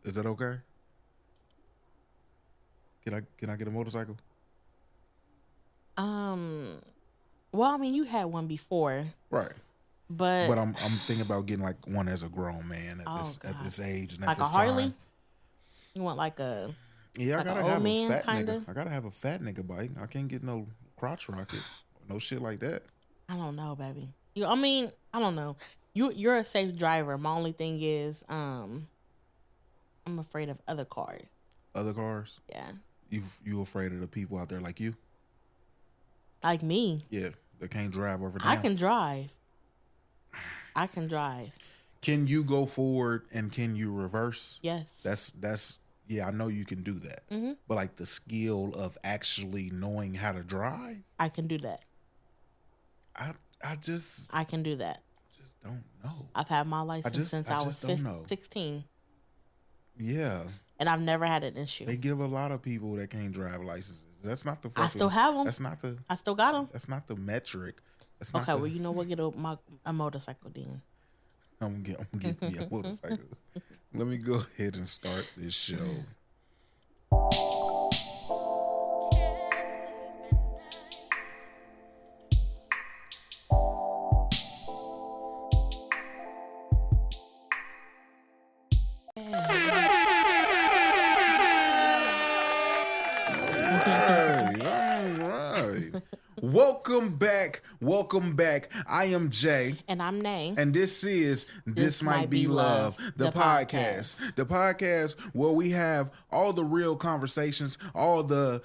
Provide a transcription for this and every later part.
Is that okay? Can I get a motorcycle? Um. Well, I mean, you had one before, Right. but But I'm thinking about getting like one as a grown man oh at god, this age and at like a this time. Harley. You want Yeah, I like an gotta old have a man fat kind nigga. of? I gotta have a fat nigga bike. I can't get no crotch rocket, no shit like that. I don't know, baby. I mean, I don't know. You're a safe driver. My only thing is, I'm afraid of other cars. Other cars, Yeah, you afraid of the people out there like you? like me. Yeah, that can't drive over I down. can drive. I can drive. Can you go forward and can you reverse? Yes. That's yeah, I know you can do that. But like the skill of actually knowing how to drive, I can do that. I I just I can do that. just don't know. I've had my license since I I was just don't know. 16, Yeah, and I've never had an issue. they give a lot of people that can't drive licenses. That's not the I still have them. That's not the I still got them. that's not the metric. That's not Okay, the, well, you know what? Get a motorcycle then. I'm getting me a motorcycle. Let me go ahead and start this show. All right. Welcome back. Welcome back. I am Jay. And I'm Nay. And this is This Might Be Love, the podcast. The podcast where we have all the real conversations, all the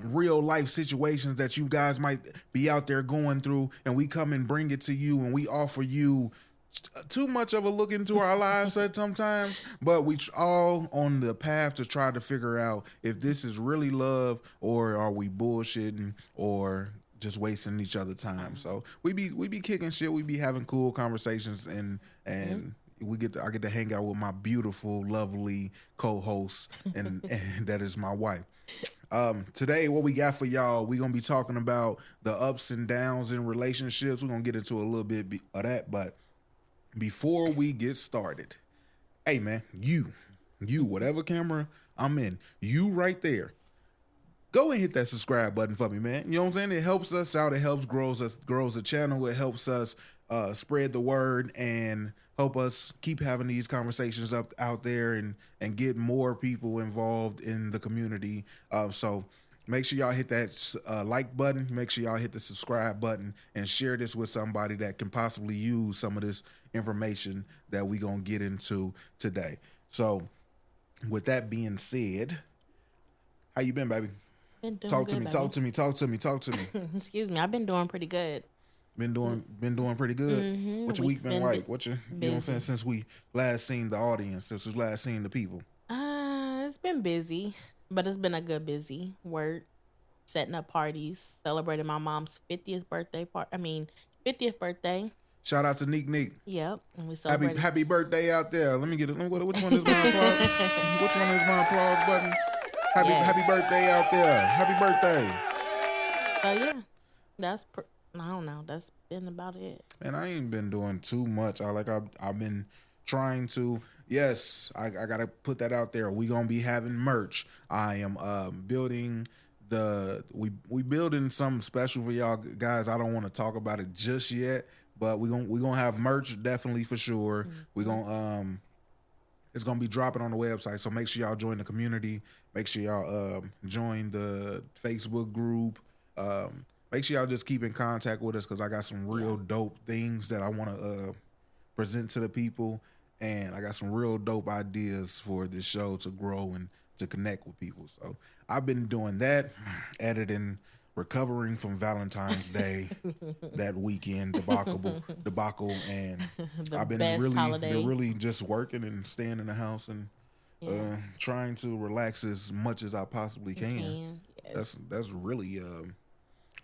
real life situations that you guys might be out there going through, and we come and bring it to you, and we offer you too much of a look into our lives at sometimes, but we all on the path to try to figure out if this is really love or are we bullshitting or just wasting each other's time. So we be kicking shit, we be having cool conversations, and I get to hang out with my beautiful, lovely co-host, and that is my wife. Today, what we got for y'all, we're gonna be talking about the ups and downs in relationships. We're gonna get into a little bit of that, but before we get started, hey man, you, whatever camera I'm in, you right there, go and hit that subscribe button for me, man. You know what I'm saying? It helps us out. It helps grows the channel. It helps us spread the word and help us keep having these conversations out there and get more people involved in the community. So make sure y'all hit that like button. Make sure y'all hit the subscribe button and share this with somebody that can possibly use some of this information that we gonna get into today. So with that being said, how you been, baby? Been doing Talk to good, me, baby. talk to me. Excuse me. I've been doing pretty good. Been doing pretty good. What your week been like? What you know what I'm saying, since we last seen the audience, since we last seen the people? It's been busy, but it's been a good busy. Work, setting up parties, celebrating my mom's 50th birthday 50th birthday. Shout out to Neek. Yep, and we celebrated. Happy birthday out there. Let me get it. Which one is my applause? Which one is my applause button? Happy birthday out there. Happy birthday. So yeah, I don't know. That's been about it. And I ain't been doing too much. I've been trying to. Yes, I gotta put that out there. We gonna be having merch. I am building we building something special for y'all guys. I don't want to talk about it just yet, but we gonna have merch definitely for sure. We gonna it's gonna be dropping on the website, so make sure y'all join the community. Make sure y'all join the Facebook group. Make sure y'all just keep in contact with us, because I got some real dope things that I want to present to the people, and I got some real dope ideas for this show to grow and to connect with people. So I've been doing that, editing, recovering from Valentine's Day, that weekend debacle, and I've been really just working and staying in the house and trying to relax as much as I possibly can. Yes. That's really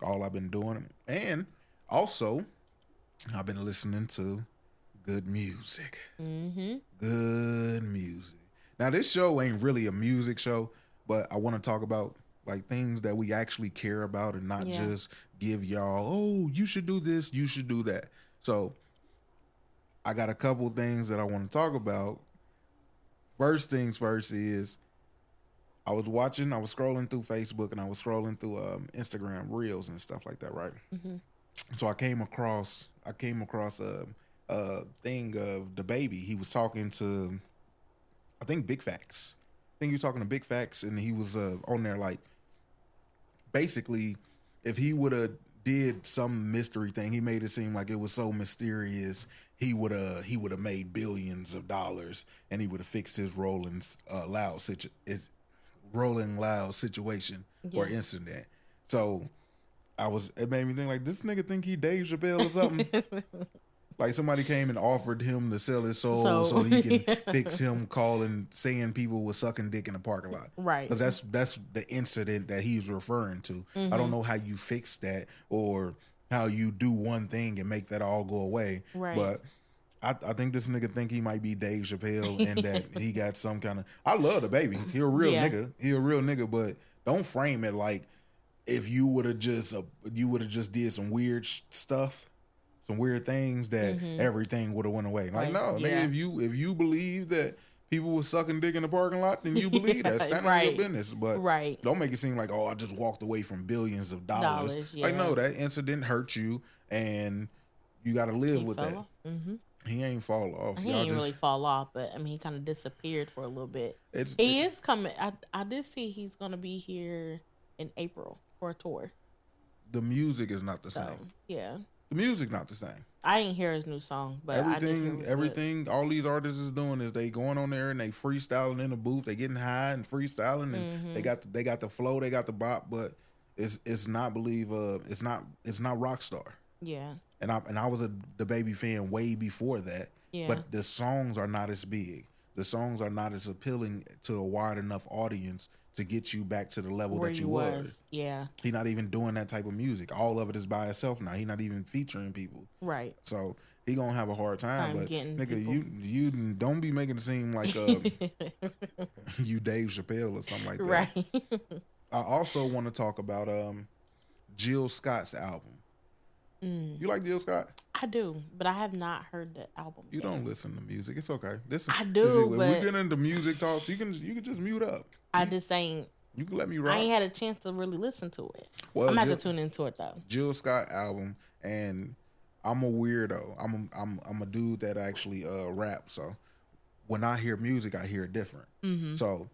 all I've been doing. And also, I've been listening to good music. Good music. Now, this show ain't really a music show, but I want to talk about like things that we actually care about and not just give y'all, oh, you should do this, you should do that. So I got a couple things that I want to talk about. First things first is I was scrolling through Facebook and I was scrolling through Instagram Reels and stuff like that, right? Mm-hmm. So I came across a thing of the baby. He was talking to, I think, Big Facts. I think he was talking to Big Facts, and he was on there like, basically, if he would have did some mystery thing, he made it seem like it was so mysterious. He would have made billions of dollars, and he would have fixed his Rolling Loud situation or incident. So it made me think like, this nigga think he Dave Chappelle or something. Like somebody came and offered him to sell his soul so he can fix him saying people was sucking dick in the parking lot. Right. Because that's the incident that he's referring to. Mm-hmm. I don't know how you fix that or how you do one thing and make that all go away. Right. But I think this nigga think he might be Dave Chappelle and that he got some kind of... I love the baby. He a real nigga. He a real nigga, but don't frame it like if you would have just did some weird stuff, some weird things that everything would have went away. Like, no, nigga, if you believe that people were sucking dick in the parking lot, then you believe that. Stand on your business. But don't make it seem like, oh, I just walked away from billions of dollars. Like, no, that incident hurt you and you got to live with that. Mm-hmm. He ain't fall off. He ain't really fall off, but I mean, he kind of disappeared for a little bit. He is coming. I did see he's going to be here in April for a tour. The music is not the same. Yeah. The music not the same. I didn't hear his new song, but everything all these artists is doing is they going on there and they freestyling in the booth. They getting high and freestyling and they got the flow, they got the bop, but it's not rock star. Yeah. And I was the baby fan way before that. Yeah. But the songs are not as big. The songs are not as appealing to a wide enough audience to get you back to the level that you was. Yeah. He's not even doing that type of music. All of it is by itself now. He's not even featuring people. Right. So he gonna have a hard time. But nigga, you don't be making it seem like you Dave Chappelle or something like that. Right. I also want to talk about Jill Scott's album. You like Jill Scott? I do, but I have not heard the album. You don't listen to music. It's okay. I do, but we get into music talks. You can just mute up. I just ain't. You can let me rock. I ain't had a chance to really listen to it. Well, I'm gonna have to tune into it though. Jill Scott album, and I'm a weirdo. I'm a dude that actually rap. So when I hear music, I hear it different. Mm-hmm. So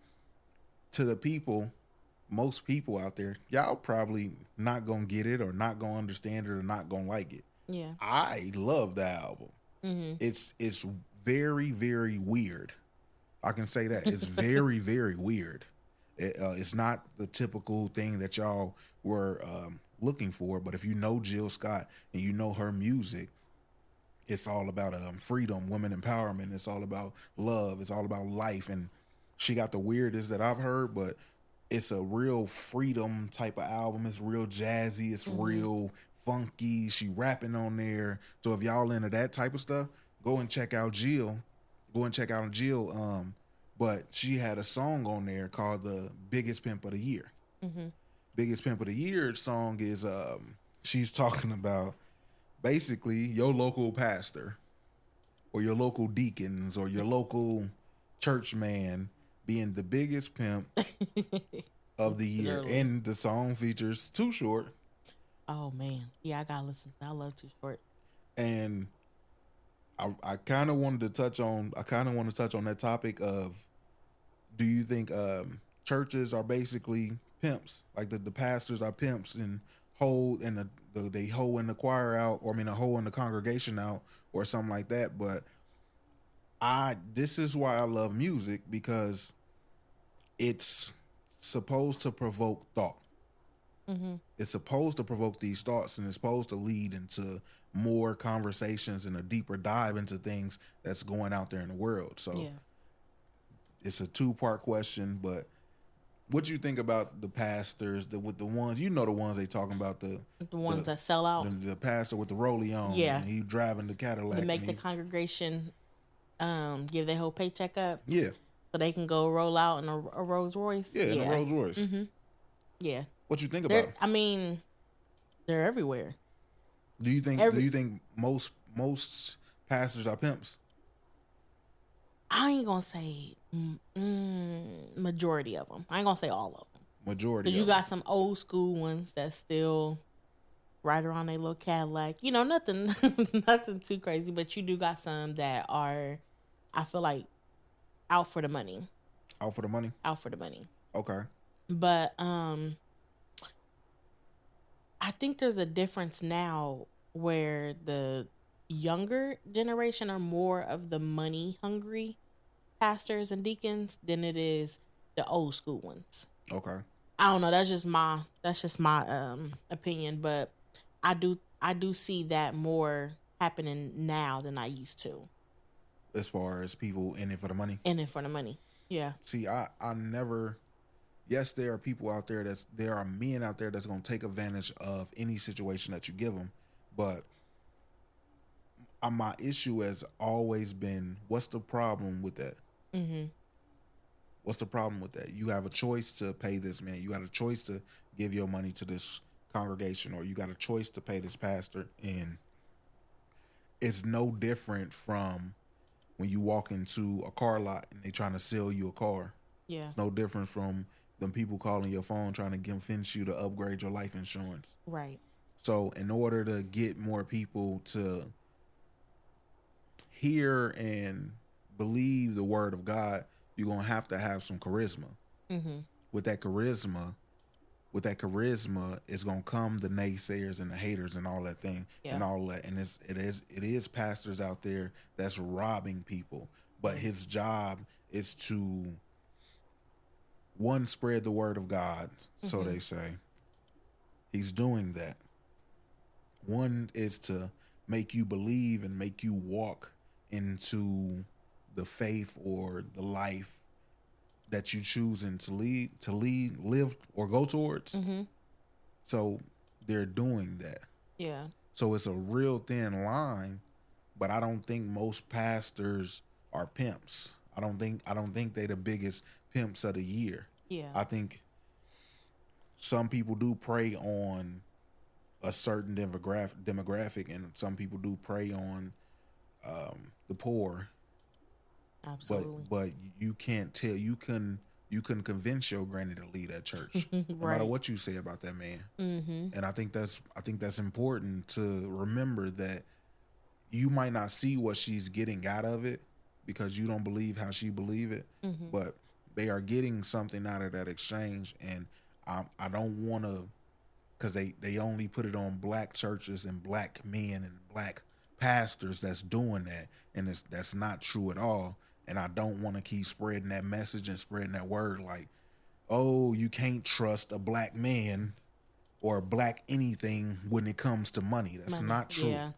to the people. Most people out there, y'all probably not gonna get it or not gonna understand it or not gonna like it. Yeah, I love the album. Mm-hmm. It's very, very weird. I can say that it's very, very weird. It's not the typical thing that y'all were looking for. But if you know Jill Scott and you know her music, it's all about freedom, women empowerment. It's all about love. It's all about life. And she got the weirdest that I've heard, but it's a real freedom type of album. It's real jazzy. It's real funky. She rapping on there. So if y'all into that type of stuff, go and check out Jill. But she had a song on there called The Biggest Pimp of the Year. Mm-hmm. Biggest Pimp of the Year song is she's talking about basically your local pastor or your local deacons or your local church man being the biggest pimp of the year. Literally. And the song features Too Short. Oh man. Yeah, I gotta listen. I love Too Short. And I kind of wanted to touch on that topic of, do you think churches are basically pimps? Like the pastors are pimps and they hoe in the choir out, or a hoe in the congregation out, or something like that. But this is why I love music, because it's supposed to provoke thought. Mm-hmm. It's supposed to provoke these thoughts, and it's supposed to lead into more conversations and a deeper dive into things that's going out there in the world. So it's a 2-part question, but what do you think about the pastors, with the ones, the ones they talking about, the ones that sell out? The pastor with the rollie on, and he driving the Cadillac. To make the congregation give their whole paycheck up. Yeah. So they can go roll out in a Rolls Royce. Yeah, in a Rolls Royce. Mm-hmm. Yeah. What you think about it? I mean, they're everywhere. Do you think most pastors are pimps? I ain't gonna say majority of them. I ain't gonna say all of them. Majority. Because you got some old school ones that still right around their little Cadillac. You know, nothing, nothing too crazy. But you do got some that are, I feel like, out for the money. Out for the money. Out for the money. Okay. But I think there's a difference now where the younger generation are more of the money hungry pastors and deacons than it is the old school ones. Okay. I don't know. That's just my opinion, but I do see that more happening now than I used to. As far as people in it for the money. In it for the money. Yeah. See, I never. Yes, there are people out there there are men out there that's going to take advantage of any situation that you give them, but my issue has always been, what's the problem with that? Mm-hmm. What's the problem with that? You have a choice to pay this man. You got a choice to give your money to this congregation, or you got a choice to pay this pastor. And it's no different from when you walk into a car lot and they trying to sell you a car. Yeah. It's no different from them people calling your phone trying to convince you to upgrade your life insurance. Right. So in order to get more people to hear and believe the word of God, you're going to have some charisma. Mm-hmm. With that charisma, is going to come the naysayers and the haters and all that thing. Yeah. And all that. And it is pastors out there that's robbing people, but his job is to, one, spread the word of God. Mm-hmm. So they say he's doing that. One is to make you believe and make you walk into the faith or the life that you choosing to live, or go towards. Mm-hmm. So they're doing that. Yeah. So it's a real thin line, but I don't think most pastors are pimps. I don't think they're the biggest pimps of the year. Yeah. I think some people do prey on a certain demographic, and some people do prey on the poor. Absolutely. But you can't tell. You can convince your granny to leave that church, no right. matter what you say about that man. Mm-hmm. And I think that's important to remember, that you might not see what she's getting out of it because you don't believe how she believe it, mm-hmm. but they are getting something out of that exchange. And I don't want to, because they only put it on black churches and black men and black pastors that's doing that, and that's not true at all. And I don't want to keep spreading that message and spreading that word like, oh, you can't trust a black man or a black anything when it comes to money. That's not true. Yeah.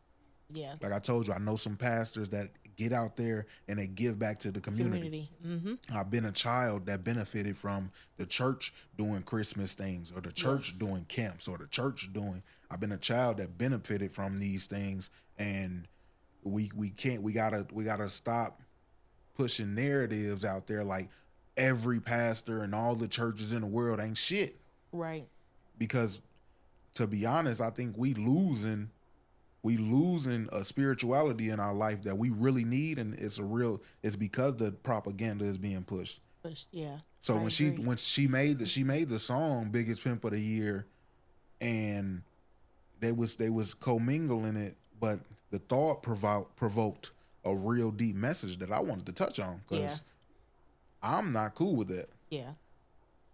Yeah. Like I told you, I know some pastors that get out there and they give back to the community. Mm-hmm. I've been a child that benefited from the church doing Christmas things, or the church doing camps, or the church doing. I've been a child that benefited from these things, and we gotta stop pushing narratives out there like every pastor and all the churches in the world ain't shit. Right. Because to be honest, I think we losing a spirituality in our life that we really need, and it's because the propaganda is being pushed. Yeah. So when she made the song Biggest Pimp of the Year, and they was commingling it, but the thought provoked a real deep message that I wanted to touch on, because I'm not cool with that. Yeah.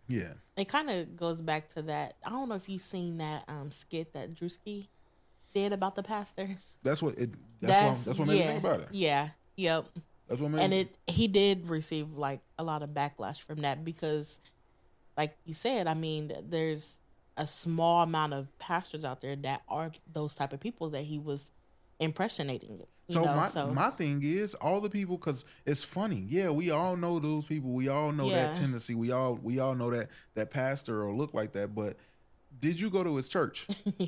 Yeah. It kind of goes back to that. I don't know if you've seen that skit that Drewski did about the pastor. That's what made me think about it. Yeah. Yep. That's what made he did receive like a lot of backlash from that, because like you said, I mean, there's a small amount of pastors out there that are those type of people that he was impersonating. My thing is, all the people, because it's funny. Yeah, we all know those people. We all know that tendency. We all know that pastor or look like that. But did you go to his church? Yeah.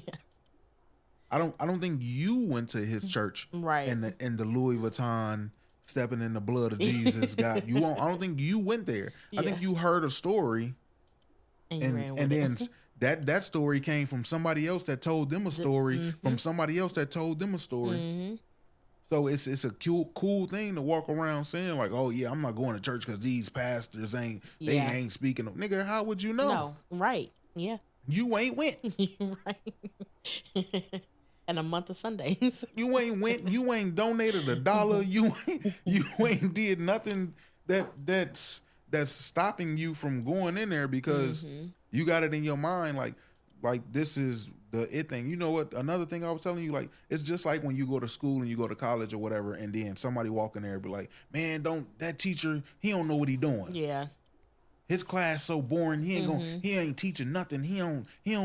I don't think you went to his church, right? And the Louis Vuitton stepping in the blood of Jesus got you on. I don't think you went there. Yeah. I think you heard a story, and then that story came from somebody else that told them a story, from somebody else that told them a story. Mm-hmm. So it's a cool thing to walk around saying like, oh yeah, I'm not going to church because these pastors they Yeah. ain't speaking. Nigga, how would you know? No, right. Yeah. You ain't went. Right. And a month of Sundays. You ain't went. You ain't donated $1. You ain't did nothing that's stopping you from going in there because you got it in your mind like this is the it thing. You know what? Another thing I was telling you, like, it's just like when you go to school and you go to college or whatever, and then somebody walk in there and be like, man, that teacher, he don't know what he doing. Yeah. His class so boring. He ain't teaching nothing. He don't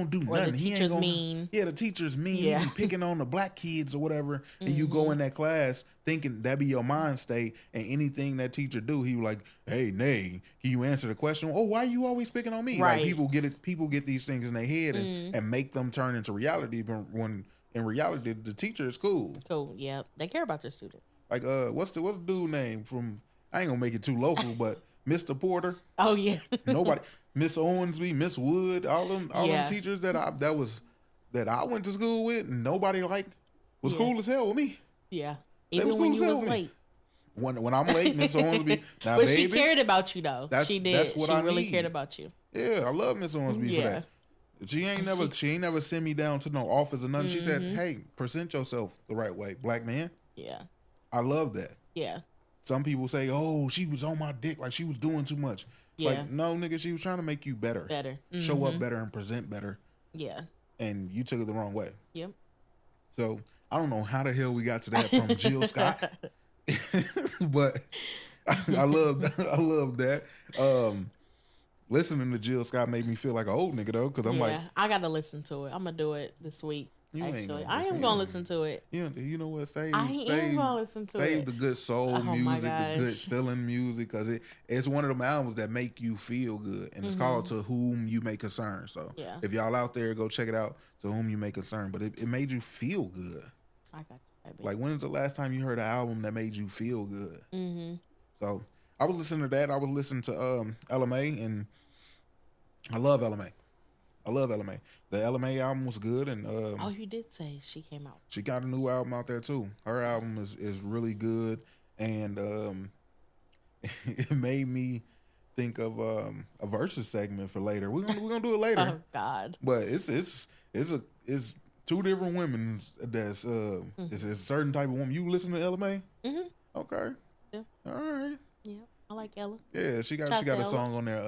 do Or nothing. the teacher's mean. Yeah, the teacher's mean. Yeah. He be picking on the black kids or whatever. And you go in that class thinking that be your mind state, and anything that teacher do, he was like, hey, Nay, can you answer the question? Oh, why you always picking on me? Right. Like people get these things in their head and make them turn into reality, when in reality the teacher is cool. Cool. Yeah. They care about their student. Like what's the dude name from, I ain't gonna make it too local, but Mr. Porter. Oh yeah. Nobody, Miss Owensby, Miss Wood, all them teachers that I went to school with, and nobody was cool as hell with me. Yeah. They Even was cool when as you hell was with me. late. When I'm late, Miss Owensby. Now, But baby, she cared about you though. She did. That's what she I really need. cared about you. Yeah, I love Miss Owensby for that. She ain't never send me down to no office or nothing. She said, hey, present yourself the right way, black man. Yeah. I love that. Yeah. Some people say, oh, she was on my dick, like she was doing too much. Yeah. Like, no, nigga, she was trying to make you better. Better. Show up better and present better. Yeah. And you took it the wrong way. Yep. So I don't know how the hell we got to that from Jill Scott. But I love that. Listening to Jill Scott made me feel like an old nigga though, because I'm like, I gotta listen to it. I'm gonna do it this week. Actually, I am listen. gonna listen to it. You know what? Save the good soul music, the good gosh. feeling music, because it's one of them albums that make you feel good, and it's called To Whom You May Concern. So if y'all out there, go check it out. To Whom You May Concern, but it made you feel good. I got you, baby. Like, when is the last time you heard an album that made you feel good? So I was listening to that. I was listening to LMA, and I love LMA. The LMA album was good, and oh, you did say she came out. she got a new album out there too. Her album is really good, and it made me think of a versus segment for later. We're gonna do it later. Oh God! But it's two different women. That's it's a certain type of woman. You listen to LMA? Okay. Yeah. All right. Yeah, I like Ella. Yeah, she got a song on there.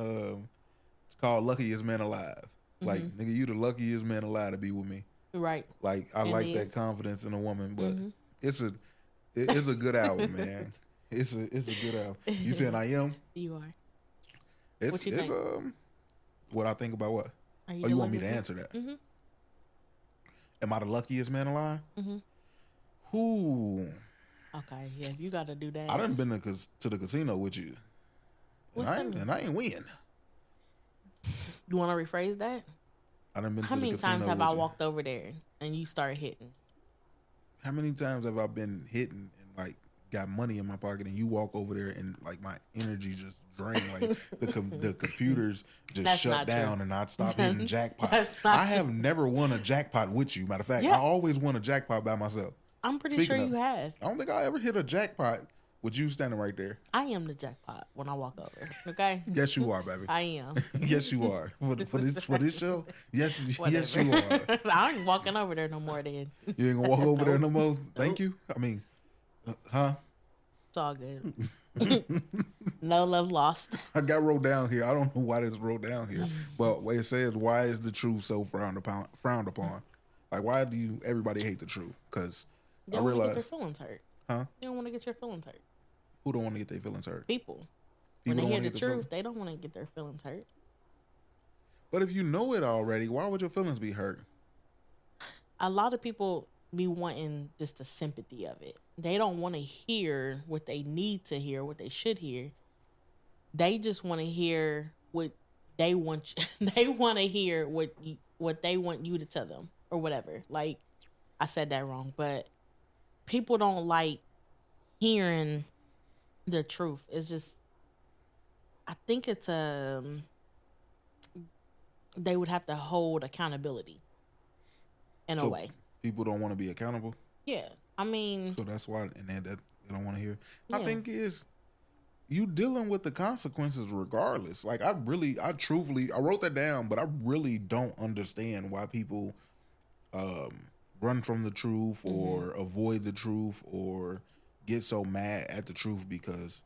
It's called "Luckiest Man Alive." Like, nigga, you the luckiest man alive to be with me. Right. Like, I like that confidence in a woman, but it's a good album, man. It's a good album. You saying I am? You are. What you think? What I think about what? You want me to answer that? Am I the luckiest man alive? Who? Okay, yeah, if you got to do that. I done been to the casino with you, and I ain't win. You want to rephrase that? I done been How to the many casino times have with I you. walked over there and you started hitting? How many times have I been hitting and like got money in my pocket, and you walk over there and like my energy just drained, like the computers just shut down, true. And I'd stop hitting jackpots. I have never won a jackpot with you. Matter of fact, I always won a jackpot by myself. I'm pretty sure you have. I don't think I ever hit a jackpot with you standing right there. I am the jackpot when I walk over. Okay. Yes, you are, baby. I am. Yes, you are. For this show. Yes, yes, you are. I ain't walking over there no more. Then you ain't gonna walk over there no more. Thank you. I mean, huh? It's all good. No love lost. I got wrote down here. I don't know why this wrote down here, but what it says, why is the truth so frowned upon? Like, why do everybody hate the truth? Because I realize want to get their feelings hurt. Huh? You don't want to get your feelings hurt. Who don't want to get their feelings hurt? People. When they hear the truth, they don't want to get their feelings hurt. But if you know it already, why would your feelings be hurt? A lot of people be wanting just the sympathy of it. They don't want to hear what they need to hear, what they should hear. They just want to hear what they want. They want to hear what they want you to tell them or whatever. Like, I said that wrong, but people don't like hearing the truth. It's just, I think it's they would have to hold accountability in a way. People don't want to be accountable? Yeah. I mean, So that's why, and that they don't want to hear. yeah. My thing is, you dealing with the consequences regardless. Like I truthfully, I wrote that down, but I really don't understand why people run from the truth or avoid the truth or get so mad at the truth because.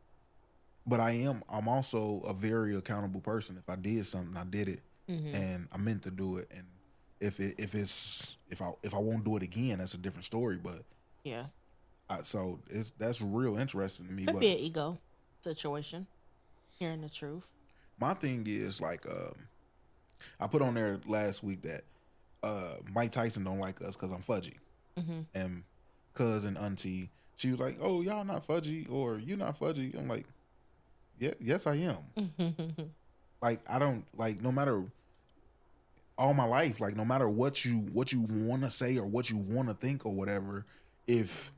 But I'm also a very accountable person. If I did something, I did it, and I meant to do it. And if I won't do it again, that's a different story. But yeah, so that's real interesting to me. could But be an ego situation, hearing the truth. my thing is like, I put on there last week that Mike Tyson don't like us because I'm fudgy, and cousin auntie, she was like, "Oh, y'all not fudgy or you not fudgy." I'm like, "Yeah, yes, I am." Like I don't like no matter all my life, like no matter what you want to say or what you want to think or whatever, if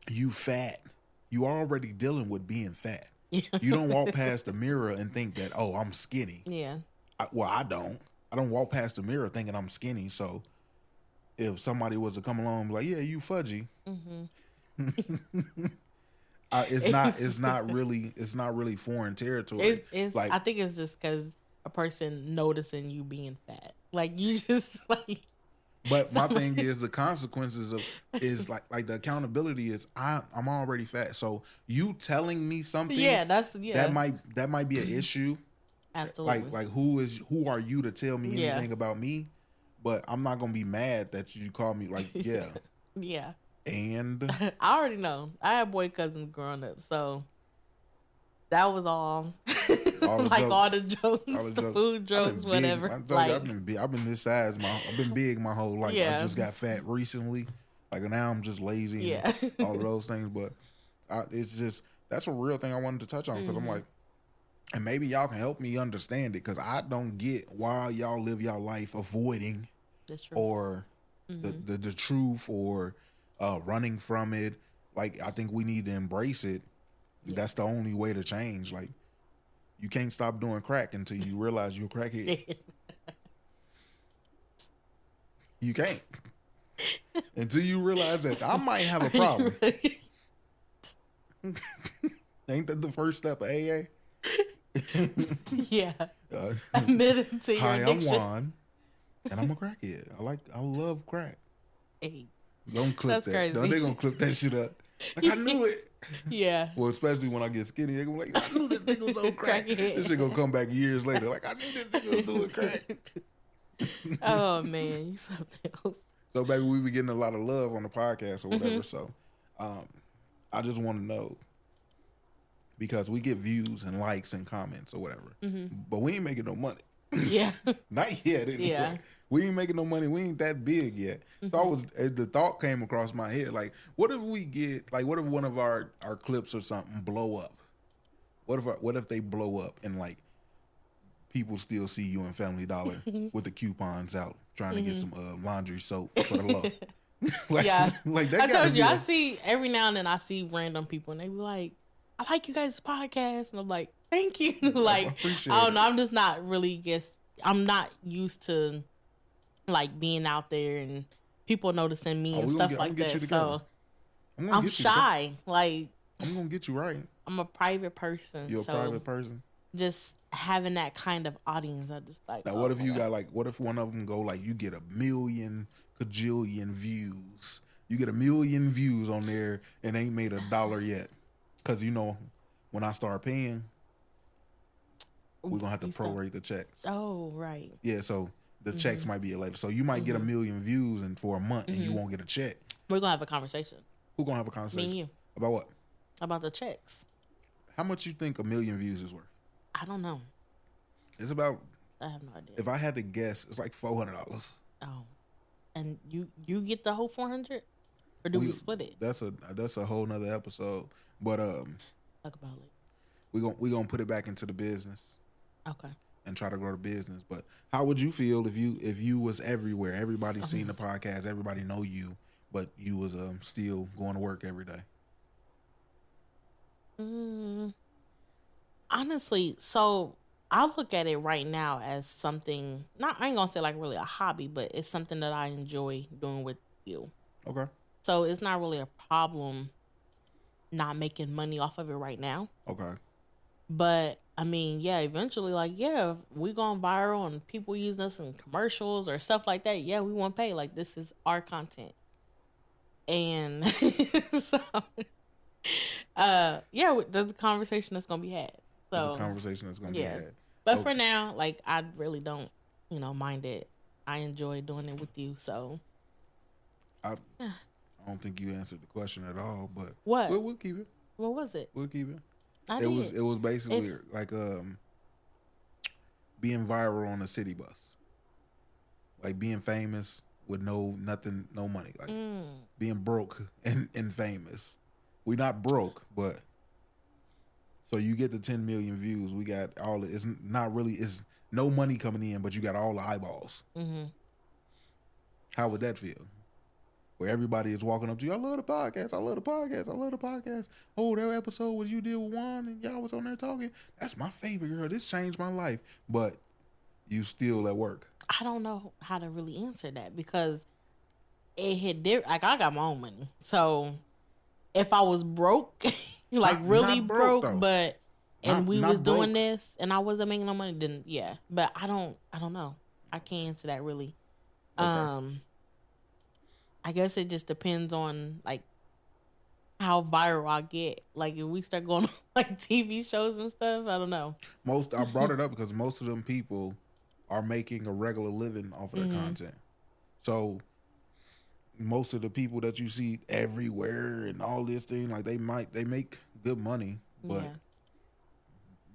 you fat, you already dealing with being fat. You don't walk past the mirror and think that, oh, I'm skinny. Yeah. I don't. I don't walk past the mirror thinking I'm skinny. So if somebody was to come along and be like, yeah, you fudgy. It's not really foreign territory. It's like I think it's just because a person noticing you being fat, like you just like. But my thing is the consequences is like the accountability is I'm already fat. So you telling me something, that might be an issue. Absolutely. Like who are you to tell me anything about me? But I'm not gonna be mad that you call me like yeah. And I already know. I had boy cousins growing up, so that was all. Like all the jokes, the food jokes, whatever. I've been this size. I've been big my whole life. I just got fat recently. Like now I'm just lazy. And all of those things, but it's just that's a real thing I wanted to touch on because I'm like, and maybe y'all can help me understand it because I don't get why y'all live y'all life avoiding or the truth or running from it. Like I think we need to embrace it. Yeah. That's the only way to change. Like you can't stop doing crack until you realize you're a crackhead. You can't until you realize that I might have a problem. Ain't that the first step of AA? Yeah. Admitting to your addiction. I'm Juan, and I'm a crackhead. I love crack. Hey. Don't clip That's that. crazy. No, they gonna clip that shit up. Like I knew it. Yeah. Well, especially when I get skinny, they gonna be like, I knew this nigga was on crack. This shit gonna come back years later. Like I knew this nigga was doing crack. Oh man, you something else. So baby, we be getting a lot of love on the podcast or whatever. So I just want to know because we get views and likes and comments or whatever, but we ain't making no money. Yeah. Not yet. Anyway. Yeah. We ain't making no money. We ain't that big yet. So the thought came across my head, like, what if we get, like, what if one of our clips or something blow up? What if they blow up and, like, people still see you in Family Dollar with the coupons out trying to get some laundry soap for the low? Like that. I told you, I see every now and then I see random people and they be like, I like you guys' podcast. And I'm like, thank you. Like, I don't know. I'm just not really I'm not used to like being out there and people noticing me and stuff like that. So I'm shy. Like I'm gonna get you right. I'm a private person. You're a private person. Just having that kind of audience, I just like. Now, what if you got like? What if one of them go like? You get 1 million cajillion views. You get 1 million views on there and ain't made $1 yet. Because you know, when I start paying, we're gonna have to prorate the checks. Oh, right. Yeah, so the checks might be later. So you might get 1 million views and for a month and you won't get a check. We're gonna have a conversation. Who gonna have a conversation? Me and you. About what? About the checks. How much you think 1 million views is worth? I don't know. It's about. I have no idea. If I had to guess, it's like $400. Oh, and you get the whole 400, or do we split it? That's a whole nother episode. But talk about it. We gonna put it back into the business. Okay. And try to grow the business. But how would you feel if you was everywhere? Everybody seen the podcast. Everybody know you, but you was still going to work every day. Honestly, so I look at it right now as something. I ain't gonna say like really a hobby, but it's something that I enjoy doing with you. Okay. So it's not really a problem not making money off of it right now. Okay. But I mean, yeah, eventually, like, yeah, we going viral and people using us in commercials or stuff like that. Yeah, we want to pay. Like, this is our content. And so, yeah, there's a conversation that's going to be had. So, there's a conversation that's going to be had. But for now, like, I really don't, mind it. I enjoy doing it with you. So, I don't think you answered the question at all, but what? We'll keep it. What was it? We'll keep it. It was basically like being viral on a city bus, like being famous with no money, like being broke and famous. We not broke, but so you get the 10 million views. We got all. It's not really. It's no money coming in, but you got all the eyeballs. Mm-hmm. How would that feel? Where everybody is walking up to you, I love the podcast, I love the podcast, I love the podcast. Oh, that episode where you did with Juan and y'all was on there talking, that's my favorite, girl. This changed my life. But you still at work. I don't know how to really answer that because it hit different. Like, I got my own money. So if I was broke, like really not broke but we was doing this and I wasn't making no money, then yeah. But I don't know. I can't answer that really. Okay. I guess it just depends on like how viral I get. Like if we start going on like TV shows and stuff, I don't know. I brought it up because most of them people are making a regular living off of their content. So most of the people that you see everywhere and all this thing, like they make good money, but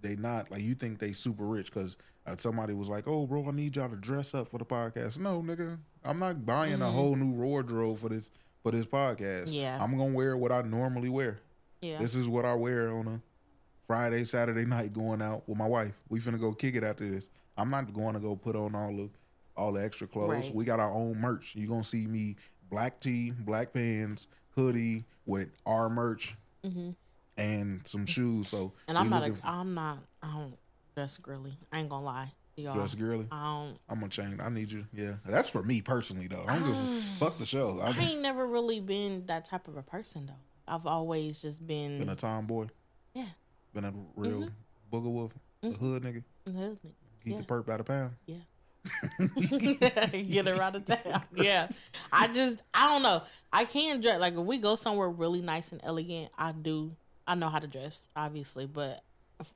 they not like you think they super rich because somebody was like, "Oh, bro, I need y'all to dress up for the podcast." No, nigga, I'm not buying a whole new wardrobe for this podcast. Yeah, I'm gonna wear what I normally wear. Yeah, this is what I wear on a Friday, Saturday night going out with my wife. We finna go kick it after this. I'm not going to go put on all the extra clothes. Right. We got our own merch. You gonna see me black tee, black pants, hoodie with our merch. Mm-hmm. And some shoes. So and I don't dress girly. I ain't gonna lie to y'all. Dress girly? I'm gonna change. I need you. Yeah. That's for me personally though. I don't give fuck the show. I ain't never really been that type of a person though. I've always just been a tomboy. Yeah. Been a real booger wolf, a hood nigga. Keep the perp out of pound. Yeah. Get her out of town. Yeah. I don't know. I can dress like if we go somewhere really nice and elegant, I know how to dress, obviously, but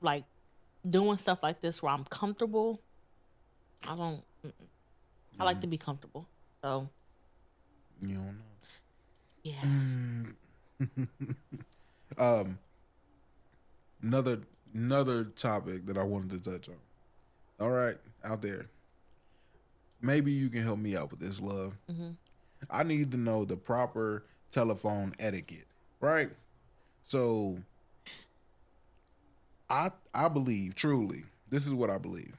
like doing stuff like this where I'm comfortable, I don't. I like to be comfortable. So you don't know. Yeah. Another topic that I wanted to touch on. All right, out there. Maybe you can help me out with this, love. Mm-hmm. I need to know the proper telephone etiquette, right? So, I believe, truly, this is what I believe.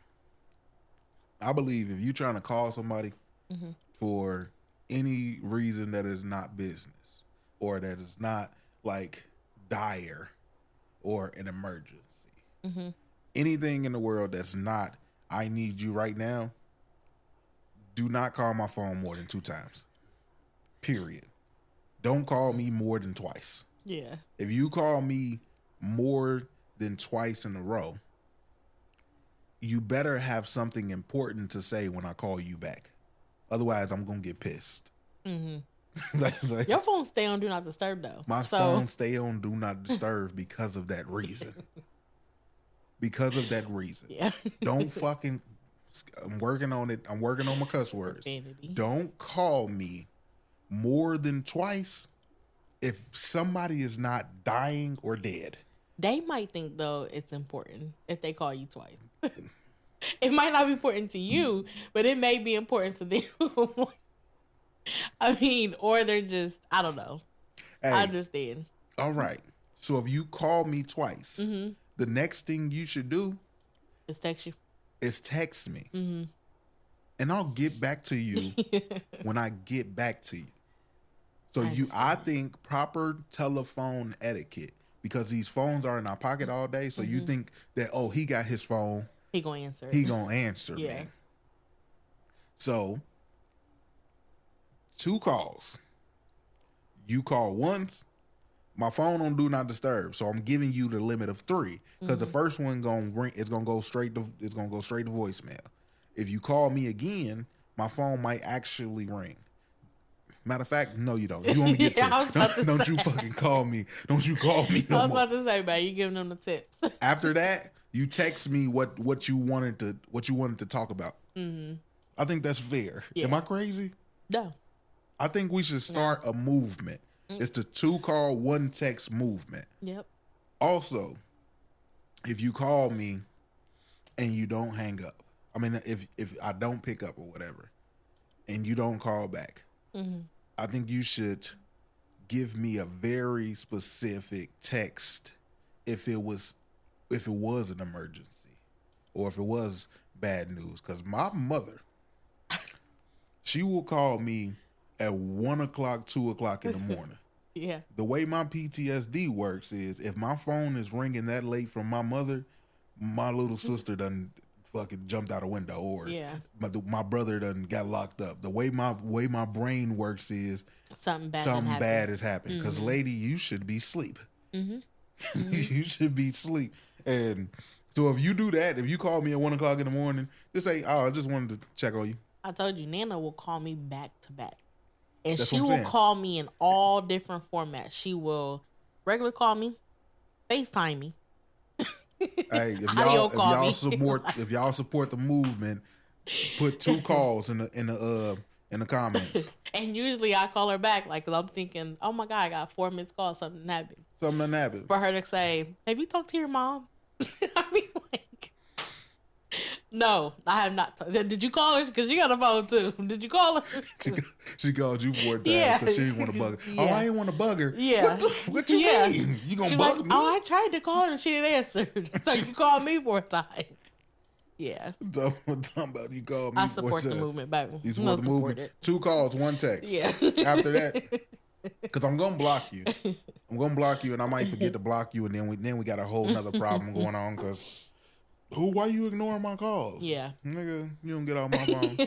I believe if you're trying to call somebody for any reason that is not business or that is not like dire or an emergency, anything in the world that's not, I need you right now, do not call my phone more than 2 times. Period. Don't call me more than twice. Yeah. If you call me more than twice in a row, you better have something important to say when I call you back. Otherwise, I'm going to get pissed. Mm-hmm. Your phone stay on Do Not Disturb, though. My phone stay on Do Not Disturb because of that reason. Because of that reason. Yeah. Don't fucking... I'm working on it. I'm working on my cuss words. Vanity. Don't call me more than twice if somebody is not dying or dead. They might think, though, it's important if they call you twice. It might not be important to you, but it may be important to them. I mean, or they're just, I don't know. Hey, I understand. All right. So if you call me twice, the next thing you should do is text you. Is text me. Mm-hmm. And I'll get back to you when I get back to you. So I think proper telephone etiquette, because these phones are in our pocket all day. So you think that, oh, he got his phone. He gonna answer it. He gonna answer me. So 2 calls. you call once, my phone on do not disturb, so I'm giving you the limit of 3 because the first one gonna ring. It's gonna go straight to voicemail. If you call me again, my phone might actually ring. Matter of fact, no, you don't. You only get 2. Don't you fucking call me. Don't you call me no more. I was about to say, man, you giving them the tips. After that, you text me what you wanted to talk about. I think that's fair. Yeah. Am I crazy? No. I think we should start a movement. It's the 2 call, 1 text movement. Yep. Also, if you call me and you don't hang up, I mean, if I don't pick up or whatever, and you don't call back, I think you should give me a very specific text if it was an emergency or if it was bad news. Because my mother, she will call me at 1 o'clock, 2 o'clock in the morning. Yeah. The way my PTSD works is if my phone is ringing that late from my mother, my little sister done fucking jumped out a window, or my brother done got locked up. The way my brain works is something bad has happened. Because lady, you should be asleep. You should be asleep. And so if you do that, if you call me at 1 o'clock in the morning, just say, "Oh, I just wanted to check on you." I told you, Nana will call me back to back. And she will call me in all different formats. She will regular call me, FaceTime me. Hey, if y'all support the movement, put 2 calls in the comments. And usually I call her back, like, cause I'm thinking, oh my God, I got 4 missed calls, something happened. For her to say, have you talked to your mom? I mean, like, no, I have not. Did you call her? Because you got a phone too. Did you call her? She called you 4 times because she didn't want to bug her. Oh, I didn't want to bug her. Yeah. What you mean? You gonna bug me? Oh, I tried to call her and she didn't answer. So you called me 4 times. Yeah. I'm talking about you called me. I support the movement, baby. You support the movement. 2 calls, 1 text. Yeah. After that, because I'm gonna block you. I'm gonna block you, and I might forget to block you, and then we got a whole nother problem going on. Because why you ignoring my calls? Yeah, nigga, you don't get off my phone.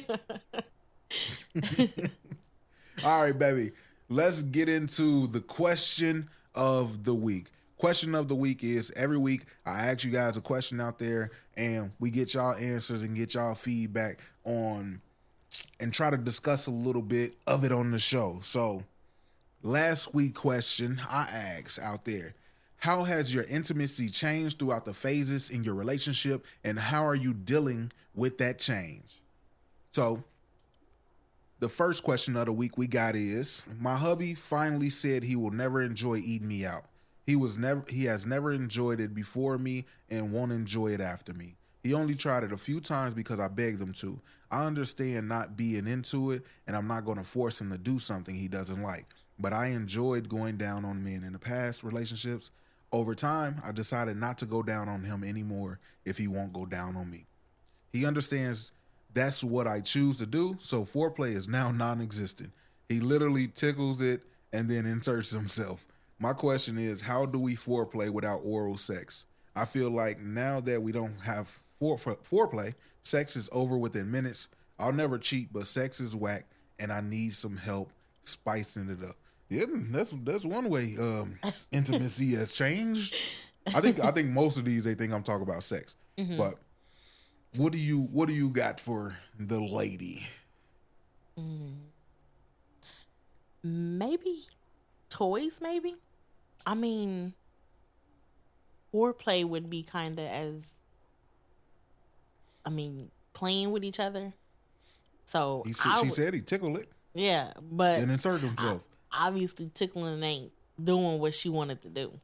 All right, baby. Let's get into the question of the week. Question of the week is, every week I ask you guys a question out there, and we get y'all answers and get y'all feedback on, and try to discuss a little bit of it on the show. So last week question I asked out there, how has your intimacy changed throughout the phases in your relationship, and how are you dealing with that change? So the first question of the week we got is, my hubby finally said he will never enjoy eating me out. He has never enjoyed it before me and won't enjoy it after me. He only tried it a few times because I begged him to. I understand not being into it, and I'm not going to force him to do something he doesn't like. But I enjoyed going down on men in the past relationships. Over time, I decided not to go down on him anymore if he won't go down on me. He understands that's what I choose to do, so foreplay is now non-existent. He literally tickles it and then inserts himself. My question is, how do we foreplay without oral sex? I feel like now that we don't have foreplay, sex is over within minutes. I'll never cheat, but sex is whack, and I need some help spicing it up. Yeah, that's one way intimacy has changed. I think most of these, they think I'm talking about sex. Mm-hmm. But what do you got for the lady? Maybe toys, maybe. I mean, foreplay would be kind of playing with each other. So she said he tickled it. Yeah, but and inserted himself. Obviously, tickling ain't doing what she wanted to do.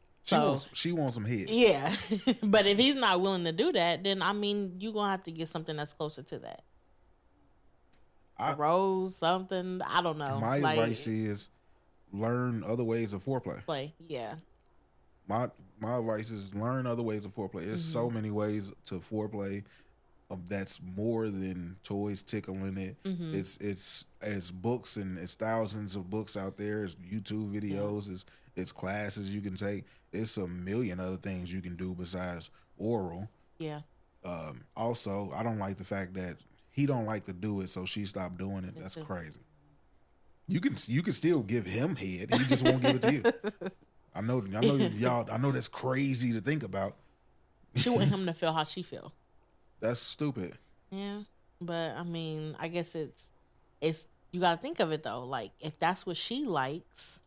She wants some head. Yeah, but if he's not willing to do that, then you're gonna have to get something that's closer to that. A rose, something, I don't know. My advice is learn other ways of foreplay. Yeah. My advice is learn other ways of foreplay. There's so many ways to foreplay. That's more than toys tickling it. Mm-hmm. It's books, and it's thousands of books out there. It's YouTube videos. It's classes you can take. It's a million other things you can do besides oral. Yeah. Also, I don't like the fact that he don't like to do it, so she stopped doing it. That's crazy. You can still give him head. He just won't give it to you. I know y'all. I know that's crazy to think about. She want him to feel how she feel. That's stupid. Yeah, but I mean, I guess it's you got to think of it though. Like if that's what she likes,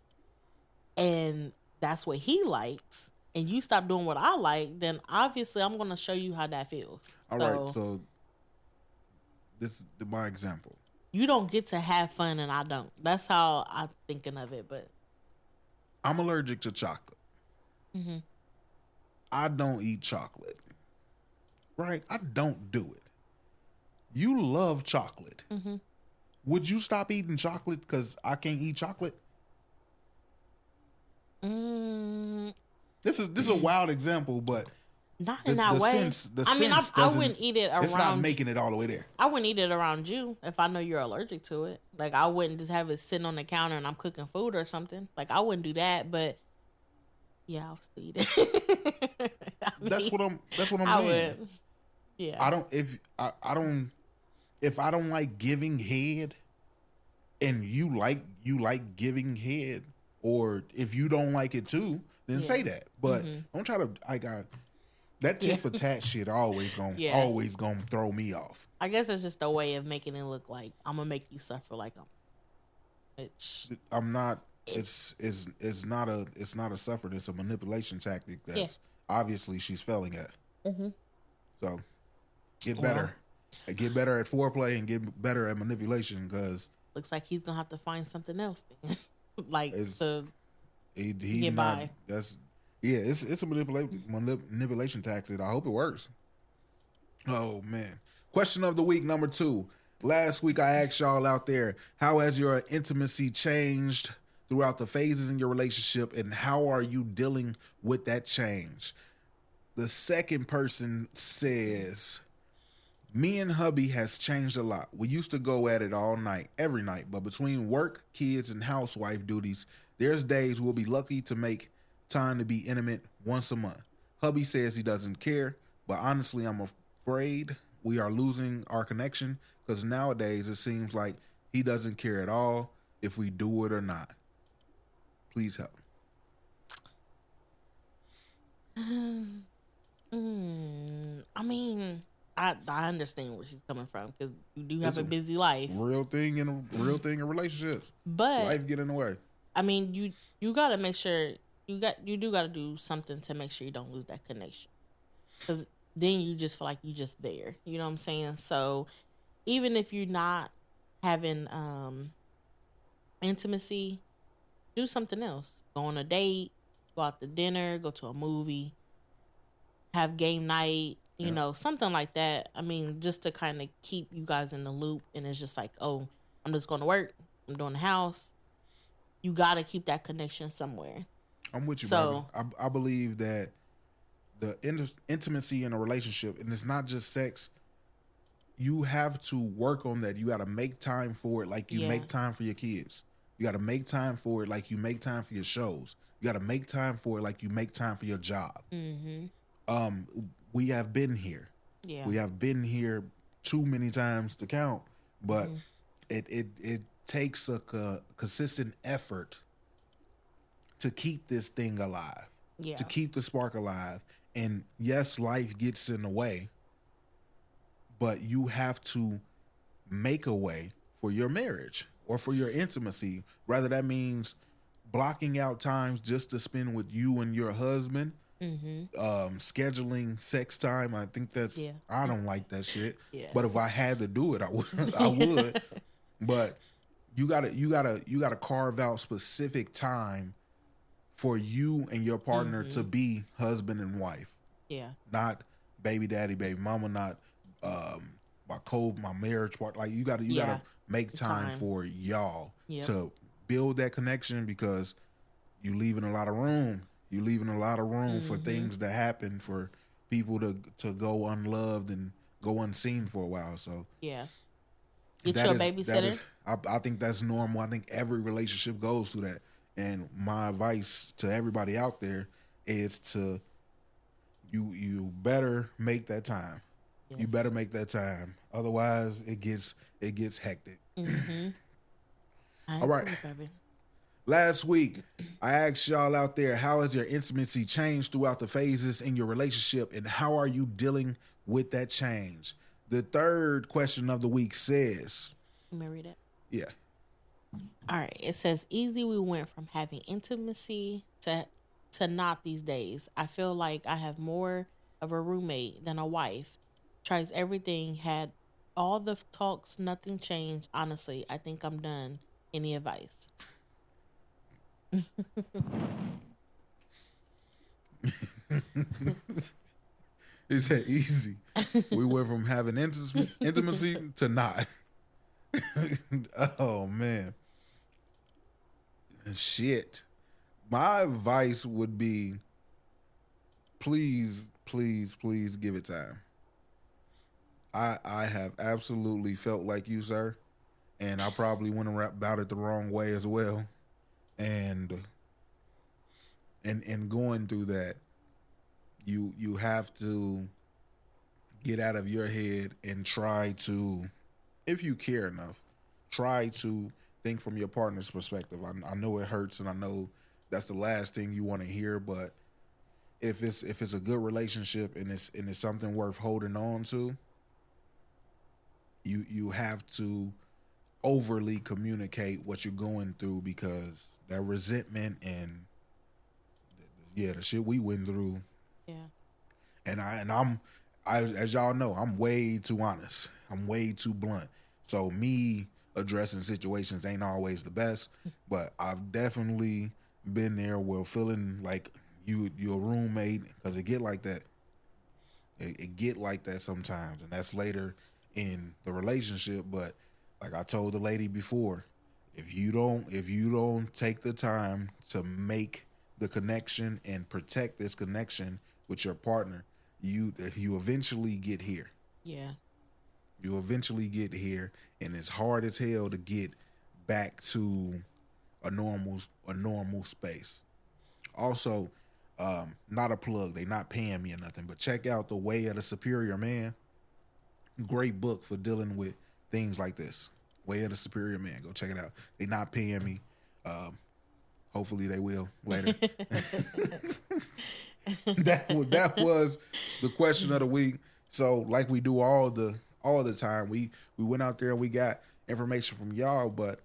and that's what he likes, and you stop doing what I like, then obviously I'm gonna show you how that feels. All right, so this is my example. You don't get to have fun, and I don't. That's how I'm thinking of it. But I'm allergic to chocolate. Mm-hmm. I don't eat chocolate. Right? I don't do it. You love chocolate. Mm-hmm. Would you stop eating chocolate because I can't eat chocolate? This is a wild example, but not in that way. I wouldn't eat it around. It's not making it all the way there. I wouldn't eat it around you if I know you're allergic to it. Like I wouldn't just have it sitting on the counter and I'm cooking food or something. Like I wouldn't do that, but yeah, I'll still eat it. That's what I'm saying. Would. Yeah. If I don't like giving head, and you like giving head, or if you don't like it too, then say that. But don't try to that tit for tat shit always gonna throw me off. I guess it's just a way of making it look like I'm gonna make you suffer like I'm not. It's not a suffering. It's a manipulation tactic that's obviously she's failing at. Mm-hmm. So get better. Get better at foreplay and get better at manipulation, because looks like he's gonna have to find something else then. He get not by. It's a manipulation tactic. I hope it works. Oh man. Question of the week number 2. Last week I asked y'all out there, how has your intimacy changed throughout the phases in your relationship, and how are you dealing with that change? The second person says, me and hubby has changed a lot. We used to go at it all night, every night, but between work, kids, and housewife duties, there's days we'll be lucky to make time to be intimate once a month. Hubby says he doesn't care, but honestly, I'm afraid we are losing our connection, because nowadays it seems like he doesn't care at all if we do it or not. Please help. I mean, I understand where she's coming from, because you do have a busy life. Real thing in relationships. But life get in the way. I mean, you gotta make sure you do gotta do something to make sure you don't lose that connection, because then you just feel like you just there. You know what I'm saying? So even if you're not having intimacy, do something else. Go on a date, go out to dinner, go to a movie, have game night, you know, something like that. I mean, just to kind of keep you guys in the loop. And it's just like, oh, I'm just going to work. I'm doing the house. You got to keep that connection somewhere. I'm with you, baby. I believe that the intimacy in a relationship, and it's not just sex, you have to work on that. You got to make time for it like you make time for your kids. You got to make time for it like you make time for your shows. You got to make time for it like you make time for your job. Mm-hmm. We have been here. Yeah. We have been here too many times to count, but it takes a consistent effort to keep this thing alive, to keep the spark alive. And yes, life gets in the way, but you have to make a way for your marriage or for your intimacy. Rather, that means blocking out times just to spend with you and your husband. Scheduling sex time. I think that's I don't like that shit. But if I had to do it, I would. But you gotta carve out specific time for you and your partner to be husband and wife. Yeah. Not baby daddy, baby mama, not my marriage part. Like you gotta make time for y'all to build that connection, because you leaving a lot of room. You're leaving a lot of room for things to happen, for people to go unloved and go unseen for a while. So get your babysitter. I think that's normal. I think every relationship goes through that. And my advice to everybody out there is to you better make that time. Yes. You better make that time. Otherwise, it gets hectic. I All right. agree, baby. Last week, I asked y'all out there, how has your intimacy changed throughout the phases in your relationship, and how are you dealing with that change? The third question of the week says, Let me read it. yeah, All right. It says, easy. We went from having intimacy to not these days. I feel like I have more of a roommate than a wife. Tries everything. Had all the talks. Nothing changed. Honestly, I think I'm done. Any advice? it said easy. We went from having intimacy to not. Oh, man. Shit. My advice would be, please, please, please give it time. I have absolutely felt like you, sir, and I probably went about it the wrong way as well. And going through that, you have to get out of your head and try to, if you care enough, try to think from your partner's perspective. I know it hurts, and I know that's the last thing you want to hear, but if it's a good relationship and it's something worth holding on to, you have to overly communicate what you're going through, because that resentment and the shit we went through. Yeah. I'm as y'all know, I'm way too honest. I'm way too blunt. So me addressing situations ain't always the best, but I've definitely been there where feeling like you're a roommate, because it get like that. It get like that sometimes, and that's later in the relationship. But like I told the lady before, if you don't take the time to make the connection and protect this connection with your partner, you eventually get here. Yeah. You eventually get here, and it's hard as hell to get back to a normal space. Also, not a plug. They not paying me or nothing, but check out The Way of the Superior Man. Great book for dealing with things like this. Way of the Superior Man. Go check it out. They not paying me. Hopefully they will later. that was the question of the week. So like we do all the time, we went out there and we got information from y'all, but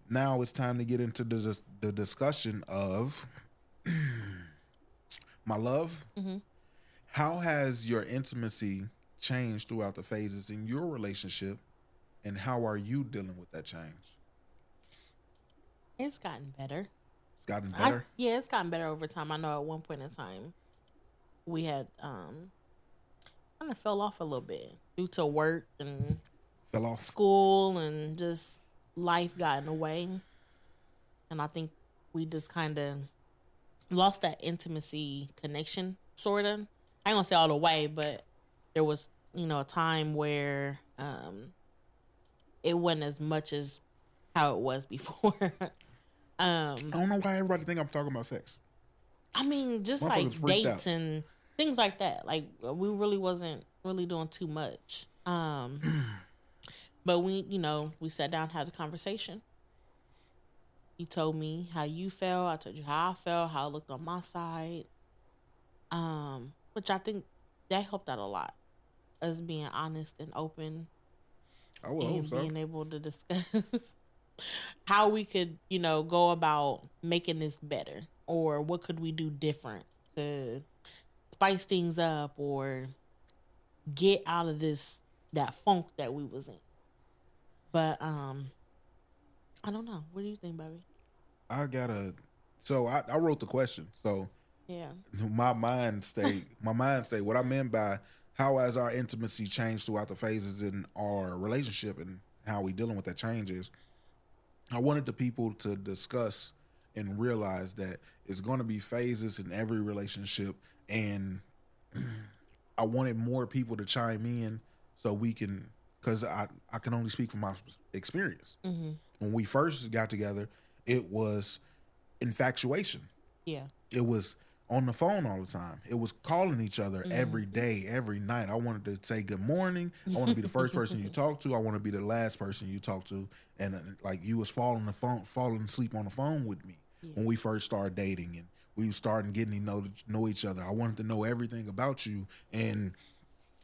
now it's time to get into the discussion of my love. Mm-hmm. How has your intimacy changed throughout the phases in your relationship, and how are you dealing with that change? It's gotten better. It's gotten better? It's gotten better over time. I know at one point in time we had kind of fell off a little bit due to work and Fell off. school, and just life got in the way. And I think we just kind of lost that intimacy connection, sort of. I ain't gonna say all the way, but there was, a time where it wasn't as much as how it was before. I don't know why everybody think I'm talking about sex. I mean, just like dates and things like that. Like, we really wasn't really doing too much. But we sat down, had a conversation. You told me how you felt. I told you how I felt, how I looked on my side. Which I think that helped out a lot. Us being honest and open. I will hope so. Being able to discuss how we could, go about making this better, or what could we do different to spice things up or get out of that funk that we was in. But I don't know. What do you think, baby? So I wrote the question. So yeah, my mind state. What I meant by how has our intimacy changed throughout the phases in our relationship and how we dealing with that change is, I wanted the people to discuss and realize that it's going to be phases in every relationship, and I wanted more people to chime in so we can, because I can only speak from my experience. Mm-hmm. When we first got together, it was infatuation. Yeah. It was, on the phone all the time. It was calling each other every day, every night. I wanted to say good morning. I want to be the first person you talk to. I want to be the last person you talk to. And like you was falling asleep on the phone with me when we first started dating and we was starting getting to know each other. I wanted to know everything about you, and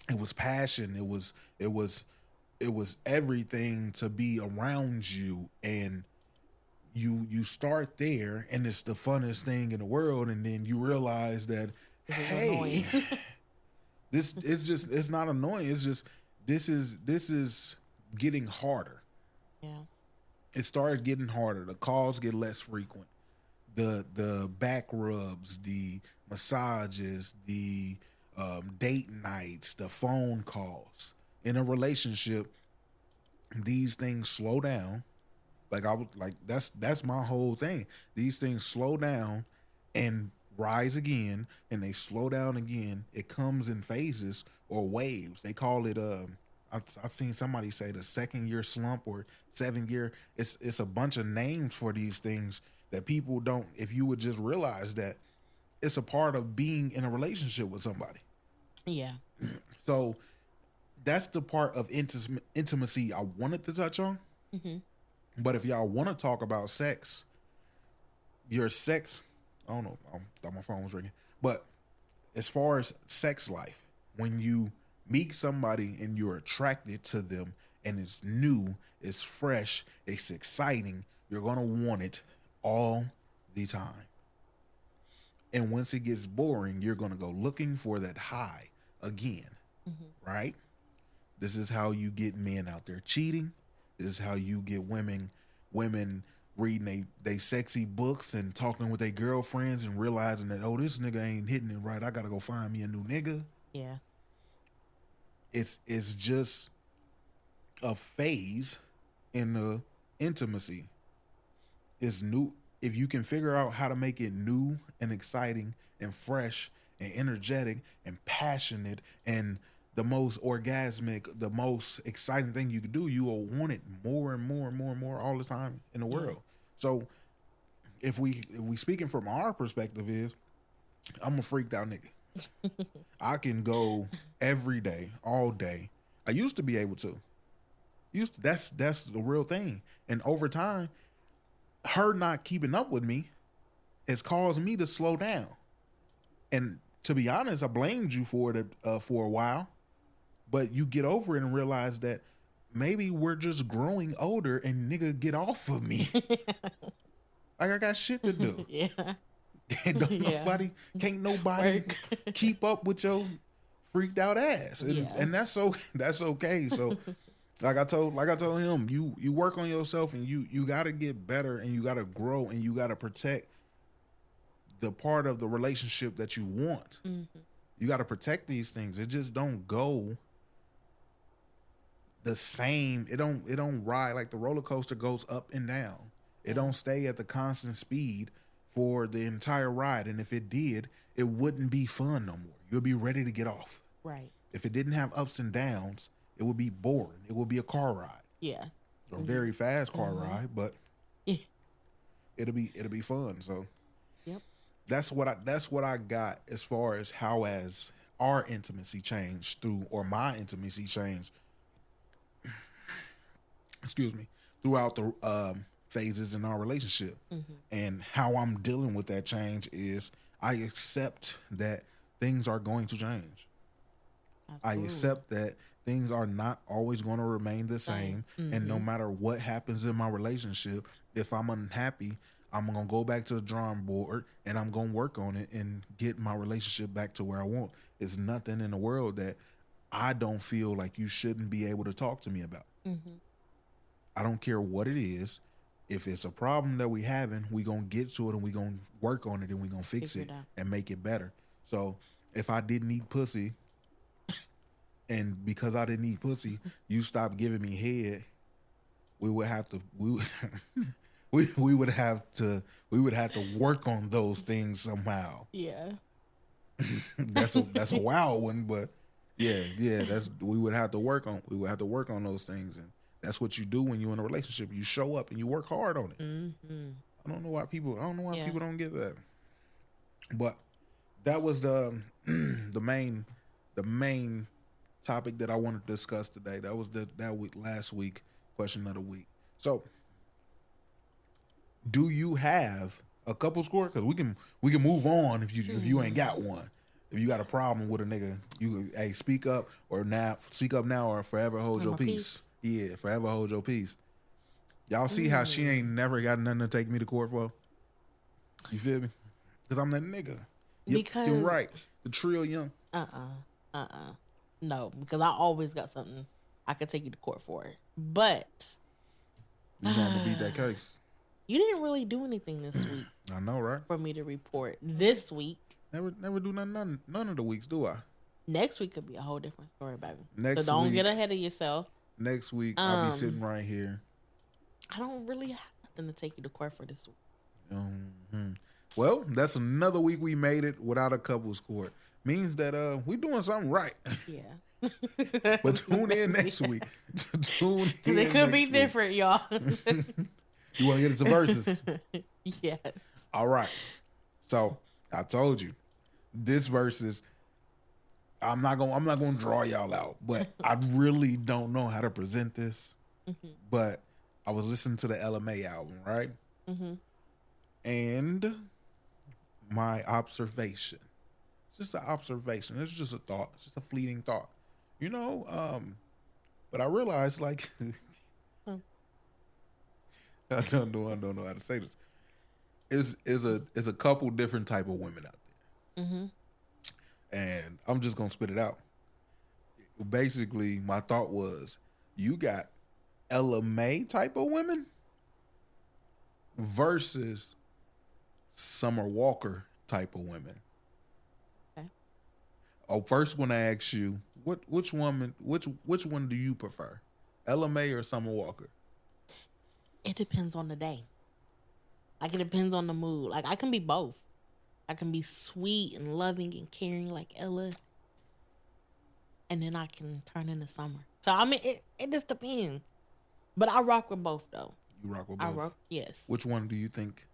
it was passion. It was everything to be around you, and you start there, and it's the funnest thing in the world, and then you realize that hey, it's not annoying. It's just this is getting harder. Yeah. It started getting harder. The calls get less frequent. The back rubs, the massages, the date nights, the phone calls. In a relationship, these things slow down. Like that's my whole thing. These things slow down and rise again, and they slow down again. It comes in phases or waves. They call it I've seen somebody say the 2nd year slump or 7 year. It's a bunch of names for these things that people don't. If you would just realize that it's a part of being in a relationship with somebody. Yeah. So that's the part of intimacy I wanted to touch on. Mm-hmm. But if y'all want to talk about sex, your sex, I don't know, I thought my phone was ringing. But as far as sex life, when you meet somebody and you're attracted to them and it's new, it's fresh, it's exciting, you're going to want it all the time. And once it gets boring, you're going to go looking for that high again, right? This is how you get men out there cheating. This is how you get women reading they sexy books and talking with their girlfriends and realizing that, oh, this nigga ain't hitting it right. I gotta go find me a new nigga. Yeah. It's just a phase in the intimacy. It's new. If you can figure out how to make it new and exciting and fresh and energetic and passionate and the most orgasmic, the most exciting thing you could do, you will want it more and more and more and more all the time in the world. So if we speaking from our perspective is, I'm a freaked out nigga. I can go every day, all day. I used to be able to. That's the real thing. And over time, her not keeping up with me has caused me to slow down. And to be honest, I blamed you for it for a while. But you get over it and realize that maybe we're just growing older and nigga get off of me. Like I got shit to do. Yeah. And can't nobody keep up with your freaked out ass. And that's okay. So like I told him, you work on yourself and you gotta get better and you gotta grow and you gotta protect the part of the relationship that you want. Mm-hmm. You gotta protect these things. It just don't go the same. It don't ride like the roller coaster goes up and down. It don't stay at the constant speed for the entire ride. And if it did, it wouldn't be fun no more. You'll be ready to get off. Right. If it didn't have ups and downs, it would be boring. It would be a car ride. Yeah. A very fast car ride, but it'll be fun. So that's what I got as far as how as our intimacy changed my intimacy changed. Excuse me, throughout the phases in our relationship. And how I'm dealing with that change is I accept that things are going to change. Absolutely. I accept that things are not always going to remain the same. And no matter what happens in my relationship, if I'm unhappy, I'm going to go back to the drawing board and I'm going to work on it and get my relationship back to where I want. It's nothing in the world that I don't feel like you shouldn't be able to talk to me about. I don't care what it is. If it's a problem that we having, we gonna get to it and we gonna work on it and we gonna fix it and make it better. So if I didn't eat pussy, and because I didn't eat pussy, you stopped giving me head, we would have to we would have to work on those things somehow. Yeah. That's a wild one, but yeah, we would have to work on those things. And that's what you do when you're in a relationship. You show up and you work hard on it. I don't know why people don't get that. But that was the main topic that I wanted to discuss today. That was that week last week question of the week. So, do you have a couple score? Because we can move on if you ain't got one. If you got a problem with a nigga, you hey speak up now or forever hold your peace. Yeah, forever hold your peace. Y'all see how she ain't never got nothing to take me to court for? You feel me? Because I'm that nigga. Because you're right. The trillion. No, because I always got something I could take you to court for. But You want to beat that case? You didn't really do anything this week. I know, right? For me to report this week. Never do none of the weeks, do I? Next week could be a whole different story, baby. Next so don't week, get ahead of yourself. Next week, I'll be sitting right here. I don't really have nothing to take you to court for this week. Well, that's another week we made it without a couples court. Means that we doing something right. Yeah. But tune in next week. Tune in. It could be different, y'all. You want to get into verses? Yes. All right. So I told you, this verses. I'm not gonna draw y'all out, but I really don't know how to present this. But I was listening to the LMA album, right? And my observation. It's just an observation. It's just a thought. It's just a fleeting thought. You know, but I realized like I don't know how to say this. Is a couple different type of women out there. And I'm just gonna spit it out. Basically, my thought was you got Ella May type of women versus Summer Walker type of women. Okay. Oh, first when I ask you, which one do you prefer? Ella May or Summer Walker? It depends on the day. Like, it depends on the mood. Like, I can be both. I can be sweet and loving and caring like Ella. And then I can turn into Summer. So, I mean, it just depends. But I rock with both, though. You rock with both? Yes. Which one do you think?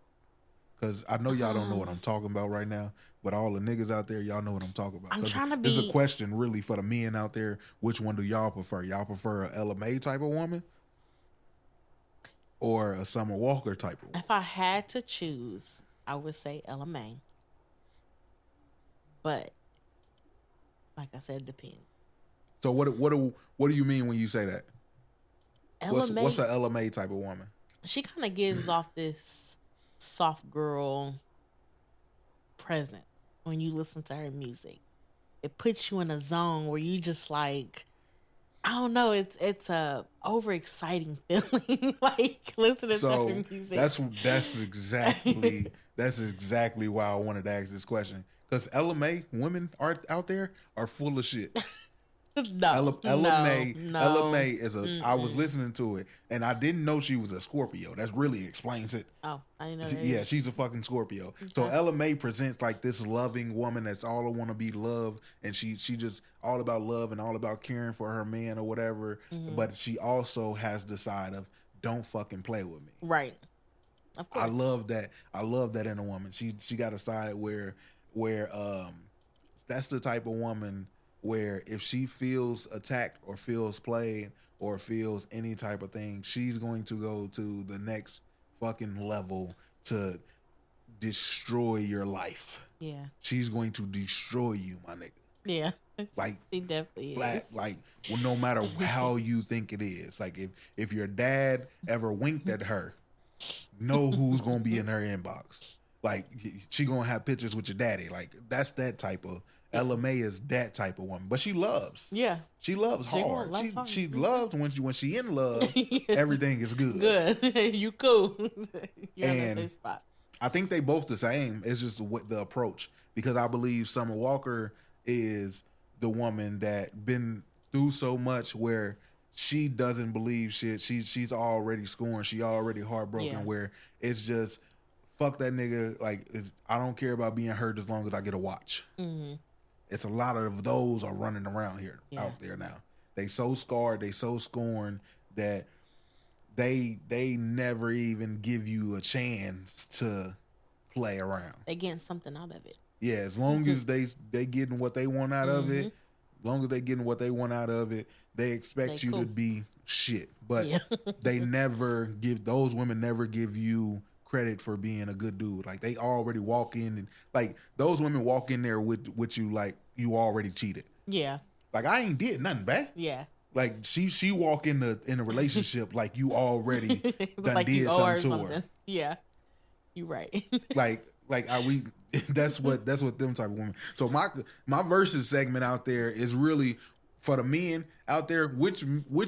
Because I know y'all don't know what I'm talking about right now. But all the niggas out there, y'all know what I'm talking about. I'm trying to be... This is a question really for the men out there. Which one do y'all prefer? Y'all prefer a Ella May type of woman? Or a Summer Walker type of woman? If I had to choose, I would say Ella May. But, like I said, it depends. So what do you mean when you say that? What's a Ella May type of woman? She kind of gives off this soft girl presence when you listen to her music. It puts you in a zone where you just like, I don't know, it's a overexciting feeling like listening to her music. That's exactly why I wanted to ask this question. Because Ella May women out there are full of shit. Ella May is a. I was listening to it and I didn't know she was a Scorpio. That really explains it. Oh, I didn't know that. Yeah, she's a fucking Scorpio. Okay. So Ella May presents like this loving woman that's all I want to be loved, and she just all about love and all about caring for her man or whatever. But she also has the side of don't fucking play with me. Right. Of course. I love that. I love that in a woman. She got a side where that's the type of woman where if she feels attacked or feels played or feels any type of thing, she's going to go to the next fucking level to destroy your life. Yeah. She's going to destroy you, my nigga. Yeah. Like she definitely is. Like well, no matter how you think it is. Like if your dad ever winked at her, know who's gonna be in her inbox. Like she gonna have pictures with your daddy. Like that's that type of Ella May is that type of woman, but she loves. Yeah, she loves hard. She loves when she in love. Yes. Everything is good. Good, you cool. You're in the same spot. I think they both the same. It's just the approach, because I believe Summer Walker is the woman that been through so much where she doesn't believe shit. She's already scorned. She already heartbroken. Yeah. Where it's just fuck that nigga. Like I don't care about being hurt as long as I get a watch. Mm-hmm. It's a lot of those are running around here out there now. They so scarred, they so scorned that they never even give you a chance to play around. They getting something out of it. Yeah, as long as they getting what they want out of it, as long as they getting what they want out of it, they expect you to be shit. But they never give, those women never give you credit for being a good dude. Like they already walk in and like those women walk in there with you like you already cheated. Yeah. Like I ain't did nothing bad. Yeah. Like she walk in a relationship like you already done like did something to her. Yeah. You right. like we that's what them type of women. So my versus segment out there is really for the men out there. Which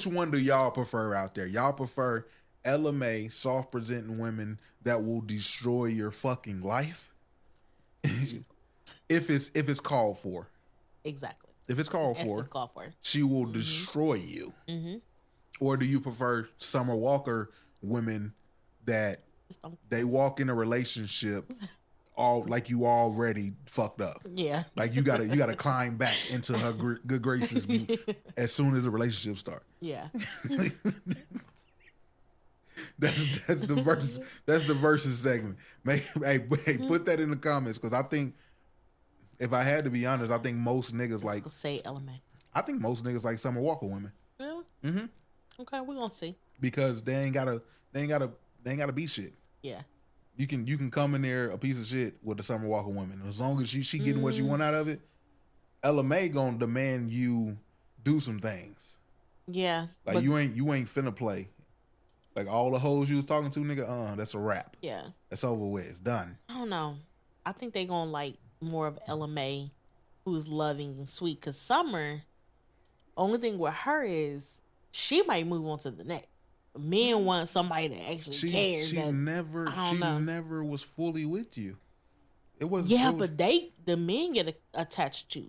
one do y'all prefer out there? Y'all prefer LMA soft presenting women that will destroy your fucking life if it's called for. Exactly. If it's called for, she will destroy you. Or do you prefer Summer Walker women that they walk in a relationship all like you already fucked up? Yeah. Like you gotta climb back into her good graces as soon as the relationship starts. Yeah. That's the versus segment. Hey, put that in the comments because I think if I had to be honest, I think most niggas like say element. I think most niggas like Summer Walker women. Really? Okay, we're gonna see. Because they ain't gotta be shit. Yeah. You can come in there a piece of shit with the Summer Walker woman. As long as she getting what you want out of it, LMA gonna demand you do some things. Yeah. Like you ain't finna play. Like all the hoes you was talking to, nigga, that's a wrap. Yeah. That's over with. It's done. I don't know. I think they gonna like more of LMA who's loving and sweet. Cause Summer, only thing with her is she might move on to the next. Men want somebody that actually cares. She never was fully with you. But the men get attached to.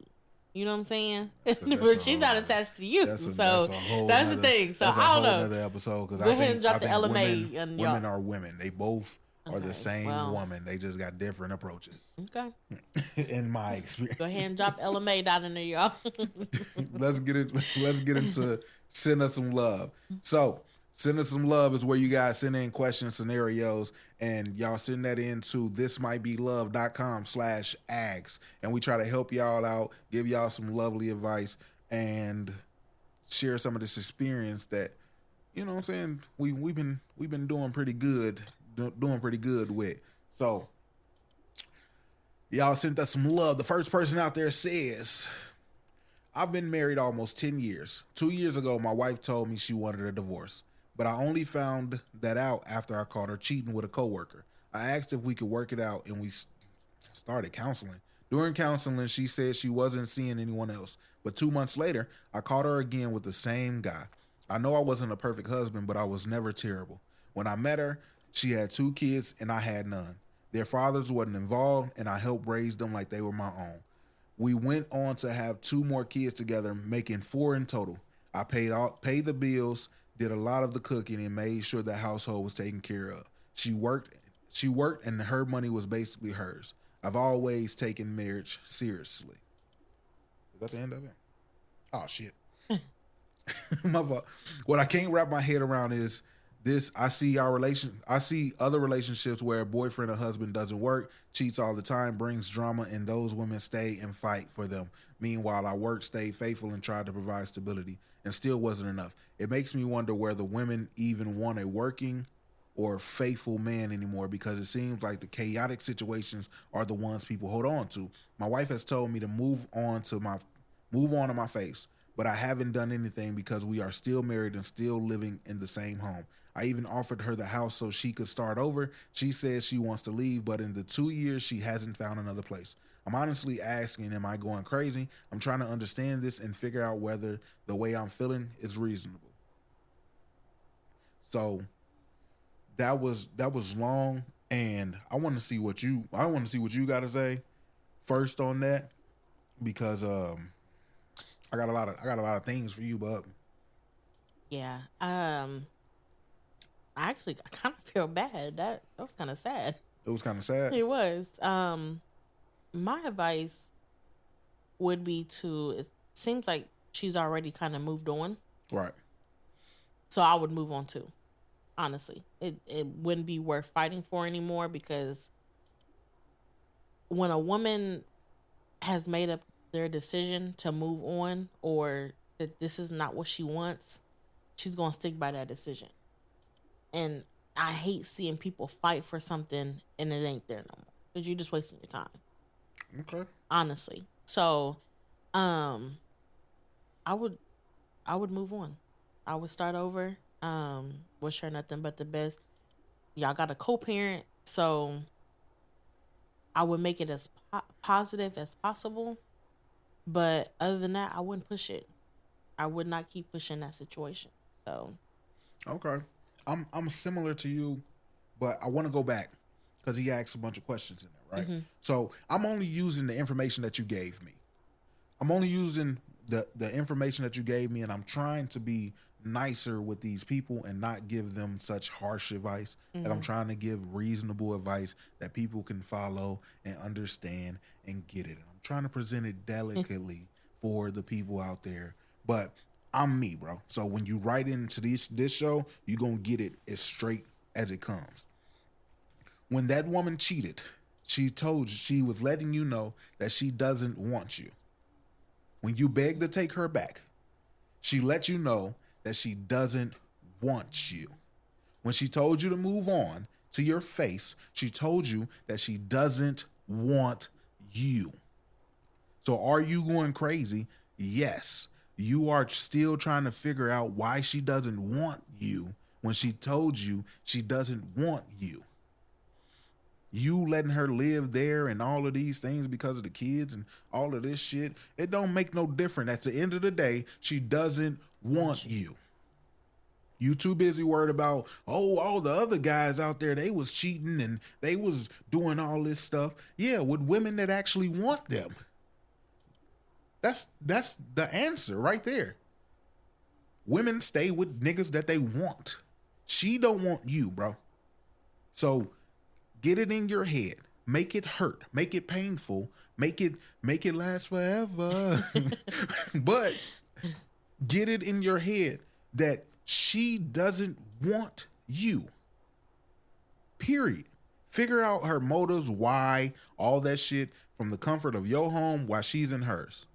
You know what I'm saying? But she's not attached to you. That's the thing. So I don't know. Another episode because go ahead and drop the LMA. Women are women. They both are the same woman. They just got different approaches. Okay. In my experience. Go ahead and drop LMA down in there, y'all. Let's get into send us some love. So send us some love is where you guys send in questions, scenarios, and y'all send that into thismightbelove.com/ags. And we try to help y'all out, give y'all some lovely advice, and share some of this experience that, you know what I'm saying, we've been doing pretty good with. So y'all sent us some love. The first person out there says, I've been married almost 10 years. 2 years ago, my wife told me she wanted a divorce, but I only found that out after I caught her cheating with a coworker. I asked if we could work it out, and we started counseling. During counseling, she said she wasn't seeing anyone else, but 2 months later, I caught her again with the same guy. I know I wasn't a perfect husband, but I was never terrible. When I met her, she had 2 kids, and I had none. Their fathers wasn't involved, and I helped raise them like they were my own. We went on to have 2 more kids together, making 4 in total. I paid the bills, did a lot of the cooking, and made sure the household was taken care of. She worked, and her money was basically hers. I've always taken marriage seriously. Is that the end of it? Oh, shit. My fault. What I can't wrap my head around is this. I see other relationships where a boyfriend or husband doesn't work, cheats all the time, brings drama, and those women stay and fight for them. Meanwhile, I worked, stayed faithful, and tried to provide stability, and still wasn't enough. It makes me wonder whether women even want a working or faithful man anymore, because it seems like the chaotic situations are the ones people hold on to. My wife has told me to move on to my face, but I haven't done anything because we are still married and still living in the same home. I even offered her the house so she could start over. She says she wants to leave, but in the 2 years, she hasn't found another place. I'm honestly asking, am I going crazy? I'm trying to understand this and figure out whether the way I'm feeling is reasonable. So that was long, and I want to see what you got to say first on that, because I got a lot of things for you, bub. Yeah. I kind of feel bad. That was kind of sad. It was kind of sad. It was. My advice would be it seems like she's already kind of moved on. Right. So I would move on too. Honestly, it wouldn't be worth fighting for anymore, because when a woman has made up their decision to move on, or that this is not what she wants, she's gonna stick by that decision. And I hate seeing people fight for something and it ain't there no more because you're just wasting your time. Okay. Honestly, so um, I would I would move on. I would start over. Wish her nothing but the best. Y'all got a co-parent, so I would make it as positive as possible. But other than that, I wouldn't push it. I would not keep pushing that situation. So Okay. I'm similar to you, but I want to go back because he asked a bunch of questions in there, right? So I'm only using the information that you gave me. I'm only using the information that you gave me, and I'm trying to be nicer with these people and not give them such harsh advice. Like I'm trying to give reasonable advice that people can follow and understand and get it. And I'm trying to present it delicately for the people out there. But I'm me, bro. So when you write into this show, you're gonna get it as straight as it comes. When that woman cheated, she was letting you know that she doesn't want you. When you begged to take her back, she let you know that she doesn't want you. When she told you to move on to your face, she told you that she doesn't want you. So are you going crazy? Yes. You are still trying to figure out why she doesn't want you when she told you she doesn't want you. You letting her live there and all of these things because of the kids and all of this shit, it don't make no difference. At the end of the day, she doesn't want you. You too busy worried about, all the other guys out there, they was cheating and they was doing all this stuff. Yeah, with women that actually want them. That's the answer right there. Women stay with niggas that they want. She don't want you, bro. So get it in your head. Make it hurt. Make it painful. Make it last forever. But get it in your head that she doesn't want you. Period. Figure out her motives, why, all that shit from the comfort of your home while she's in hers.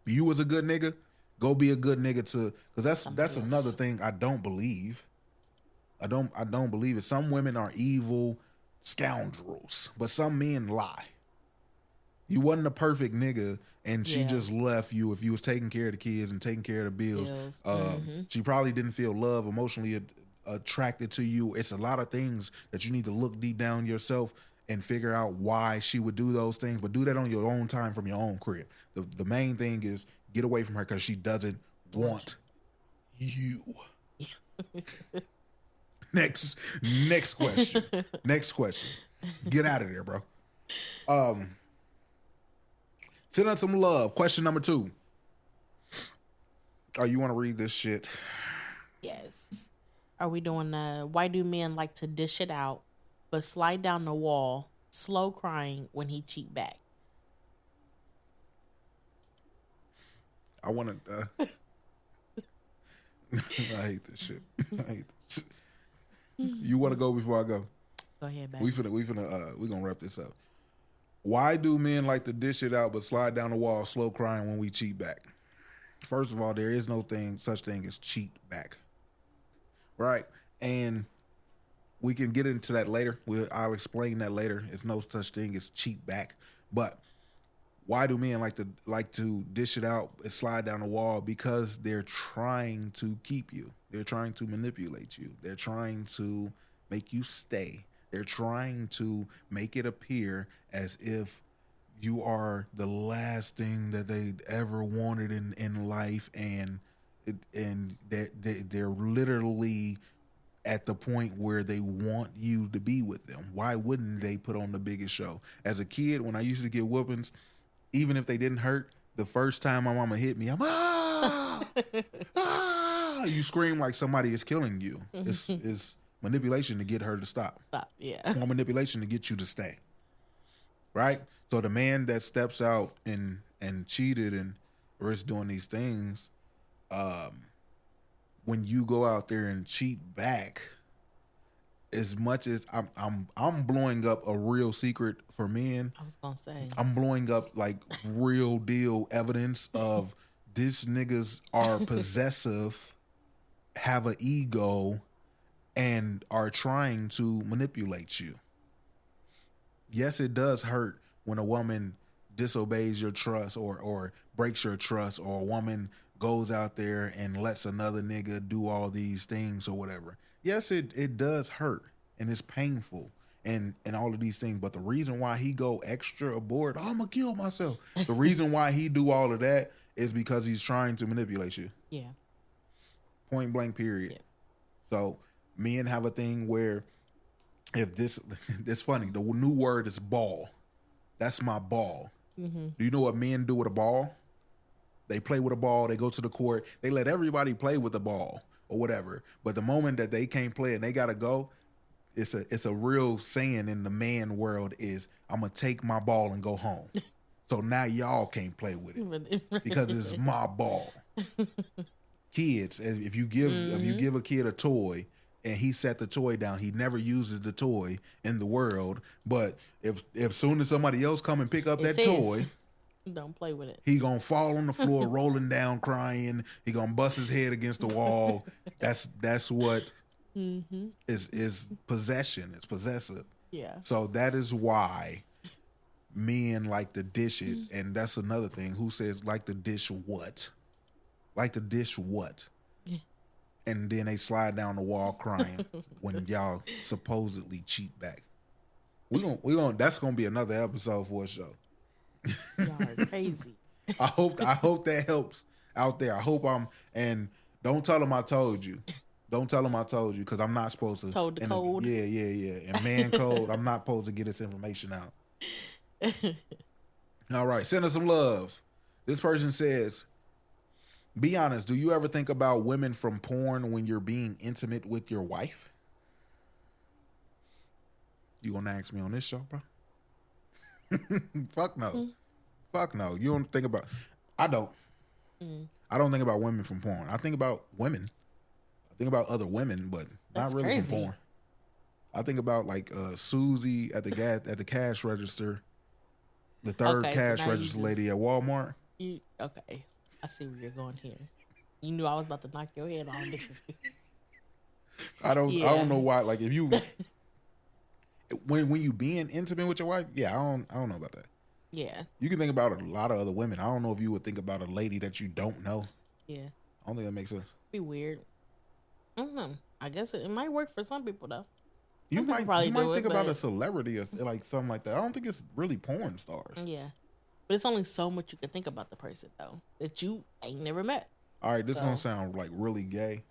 You was a good nigga, go be a good nigga too. Because that's another thing I don't believe. I don't believe it. Some women are evil scoundrels, but some men lie. You wasn't a perfect nigga, and she just left you if you was taking care of the kids and taking care of the bills. She probably didn't feel love, emotionally attracted to you. It's a lot of things that you need to look deep down yourself and figure out why she would do those things, but do that on your own time from your own crib. The main thing is get away from her because she doesn't want you. Next question. Next question. Get out of there, bro. Send us some love. Question number 2. Oh, you want to read this shit? yes. Are we doing why do men like to dish it out but slide down the wall, slow crying when he cheat back? I want to. I hate this shit. You want to go before I go? Go ahead, back. We gonna wrap this up. Why do men like to dish it out but slide down the wall, slow crying when we cheat back? First of all, there is no such thing as cheat back, right? And we can get into that later. I'll explain that later. There's no such thing as cheat back. But why do men like to dish it out and slide down the wall? Because they're trying to keep you. They're trying to manipulate you. They're trying to make you stay. They're trying to make it appear as if you are the last thing that they ever wanted in life, and they're literally at the point where they want you to be with them. Why wouldn't they put on the biggest show? As a kid, when I used to get whoopings, even if they didn't hurt, the first time my mama hit me, I'm you scream like somebody is killing you. It's manipulation to get her to stop. Yeah. Or manipulation to get you to stay. Right? So the man that steps out and cheated and or is doing these things, when you go out there and cheat back, as much as I'm blowing up a real secret for men. I was gonna say. I'm blowing up like real deal evidence of these niggas are possessive, have an ego, and are trying to manipulate you. Yes, it does hurt when a woman disobeys your trust or breaks your trust, or a woman goes out there and lets another nigga do all these things or whatever. Yes, it does hurt and it's painful and all of these things. But the reason why he go extra aboard, oh, I'm gonna kill myself. The reason why he do all of that is because he's trying to manipulate you. Yeah. Point blank, period. Yeah. So men have a thing where if this funny, the new word is ball. That's my ball. Mm-hmm. Do you know what men do with a ball? They play with a ball. They go to the court. They let everybody play with the ball or whatever. But the moment that they can't play and they gotta go, it's a real saying in the man world is, I'm gonna take my ball and go home. So now y'all can't play with it because it's my ball. Kids, if you give a kid a toy and he set the toy down, he never uses the toy in the world. But if soon as somebody else come and pick up that toy, don't play with it. He gonna fall on the floor, rolling down, crying. He gonna bust his head against the wall. That's what is possession. It's possessive. Yeah. So that is why men like to dish it, and that's another thing. Who says like to dish what? Like to dish what? And then they slide down the wall crying when y'all supposedly cheat back. We gonna that's gonna be another episode for a show. Y'all are crazy. I hope that helps out there. I hope and don't tell them I told you. Don't tell them I told you, because I'm not supposed to. Told the code. Yeah. And man code, I'm not supposed to get this information out. All right, send us some love. This person says, be honest, do you ever think about women from porn when you're being intimate with your wife? You gonna ask me on this show, bro? Fuck no. Fuck no. You don't think about... I don't. I don't think about women from porn. I think about women. I think about other women, but not really crazy. From porn. I think about like Susie at the cash register, the third cash register lady at Walmart. Okay. I see where you're going here. You knew I was about to knock your head off. I don't know why. Like if you when you being intimate with your wife, yeah, I don't know about that. Yeah. You can think about a lot of other women. I don't know if you would think about a lady that you don't know. Yeah. I don't think that makes sense. Be weird. I don't know. I guess it might work for some people though. You might think about a celebrity or like something like that. I don't think it's really porn stars. Yeah. But it's only so much you can think about the person though that you ain't never met. All right, this gonna sound like really gay.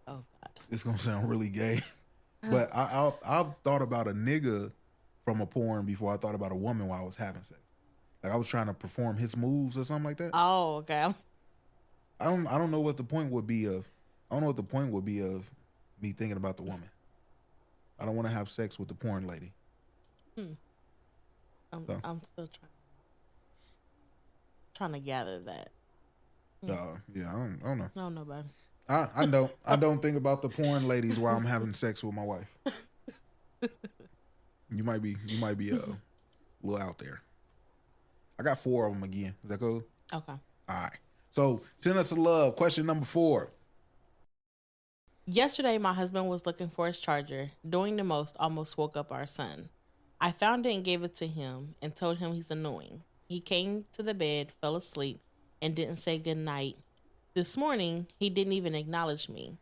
Oh God. It's gonna sound really gay. But I've thought about a nigga from a porn before I thought about a woman while I was having sex. Like I was trying to perform his moves or something like that. Oh, okay. I don't know what the point would be of. I don't know what the point would be of me thinking about the woman. I don't want to have sex with the porn lady. I'm still trying to gather that. Yeah, I don't know. I don't know about it. I don't think about the porn ladies while I'm having sex with my wife. You might be a little out there. I got 4 of them again. Is that cool? Okay. All right. So send us a love. Question number 4. Yesterday, my husband was looking for his charger. Doing the most, almost woke up our son. I found it and gave it to him and told him he's annoying. He came to the bed, fell asleep, and didn't say good night. This morning, he didn't even acknowledge me.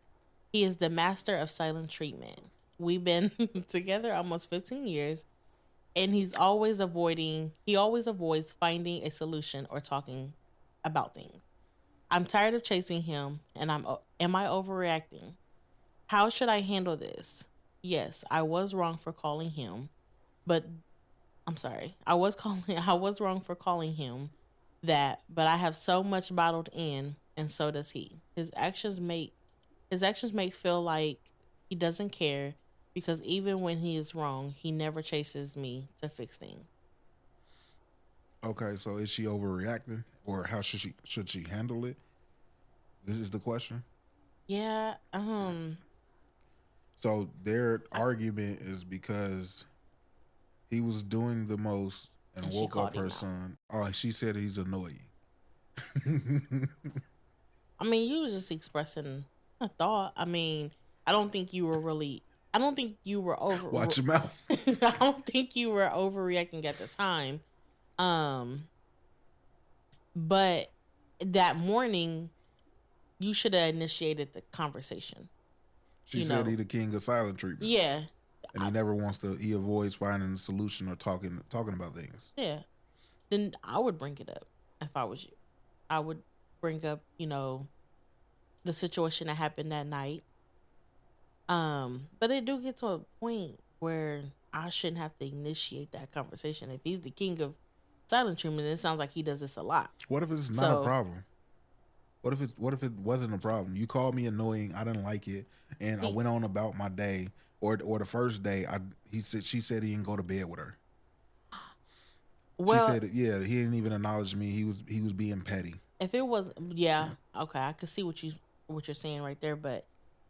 He is the master of silent treatment. We've been together almost 15 years, and he always avoids finding a solution or talking about things. I'm tired of chasing him, and am I overreacting? How should I handle this? Yes, I was wrong for calling him, but I'm sorry. I was wrong for calling him that, but I have so much bottled in, and so does he. His actions make feel like he doesn't care, because even when he is wrong, he never chases me to fix things. Okay, so is she overreacting, or how should she handle it? This is the question. Yeah. So their argument is because he was doing the most and she woke up called him her out. son. Oh, she said he's annoying. I mean, you were just expressing a thought. I mean, I don't think you were really. I don't think you were over. Watch your mouth. I don't think you were overreacting at the time. But that morning, you should have initiated the conversation. She said he the king of silent treatment. Yeah. And he never wants to. He avoids finding a solution or talking about things. Yeah. Then I would bring it up if I was you. I would bring up, the situation that happened that night. But it do get to a point where I shouldn't have to initiate that conversation. If he's the king of silent treatment, it sounds like he does this a lot. What if it's not a problem? What if it wasn't a problem? You called me annoying. I didn't like it, and I went on about my day. Or the first day, she said he didn't go to bed with her. Well, she said, yeah, he didn't even acknowledge me. He was being petty. If it was, okay, I could see what you're saying right there. But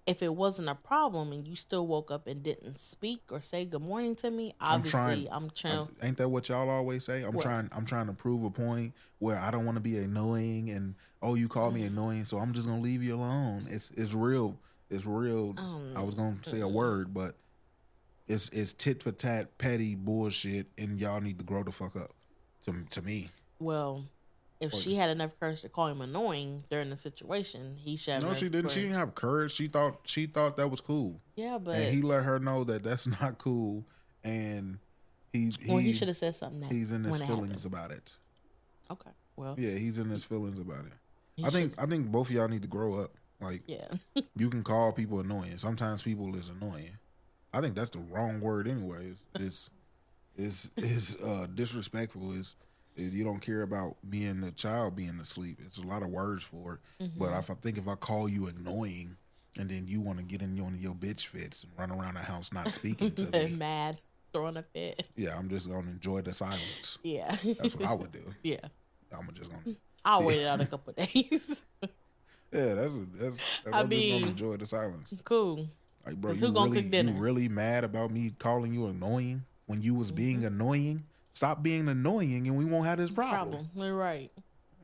if it wasn't a problem and you still woke up and didn't speak or say good morning to me, obviously I'm trying. Ain't that what y'all always say? I'm trying to prove a point where I don't want to be annoying, and you call me annoying, so I'm just gonna leave you alone. It's real. It's real. I was gonna say a word, but it's tit for tat, petty bullshit, and y'all need to grow the fuck up. To me. Well, if she had enough courage to call him annoying during the situation, he should have. No, she didn't. Courage. She didn't have courage. She thought that was cool. Yeah, but and he let her know that that's not cool, and he should have said something. He's in his feelings about it. Okay, well, yeah, he's in his feelings about it. I think both of y'all need to grow up. Like, yeah, you can call people annoying. Sometimes people is annoying. I think that's the wrong word anyway. It's disrespectful. You don't care about me and the child being asleep. It's a lot of words for it. Mm-hmm. But if I call you annoying, and then you want to get in one of your bitch fits and run around the house not speaking to me, mad, throwing a fit. Yeah, I'm just gonna enjoy the silence. Yeah, that's what I would do. Yeah, I'll wait it out a couple of days. Yeah, I'm just gonna enjoy the silence. Cool. Like, bro, you really mad about me calling you annoying when you was being annoying? Stop being annoying, and we won't have this problem. You're right.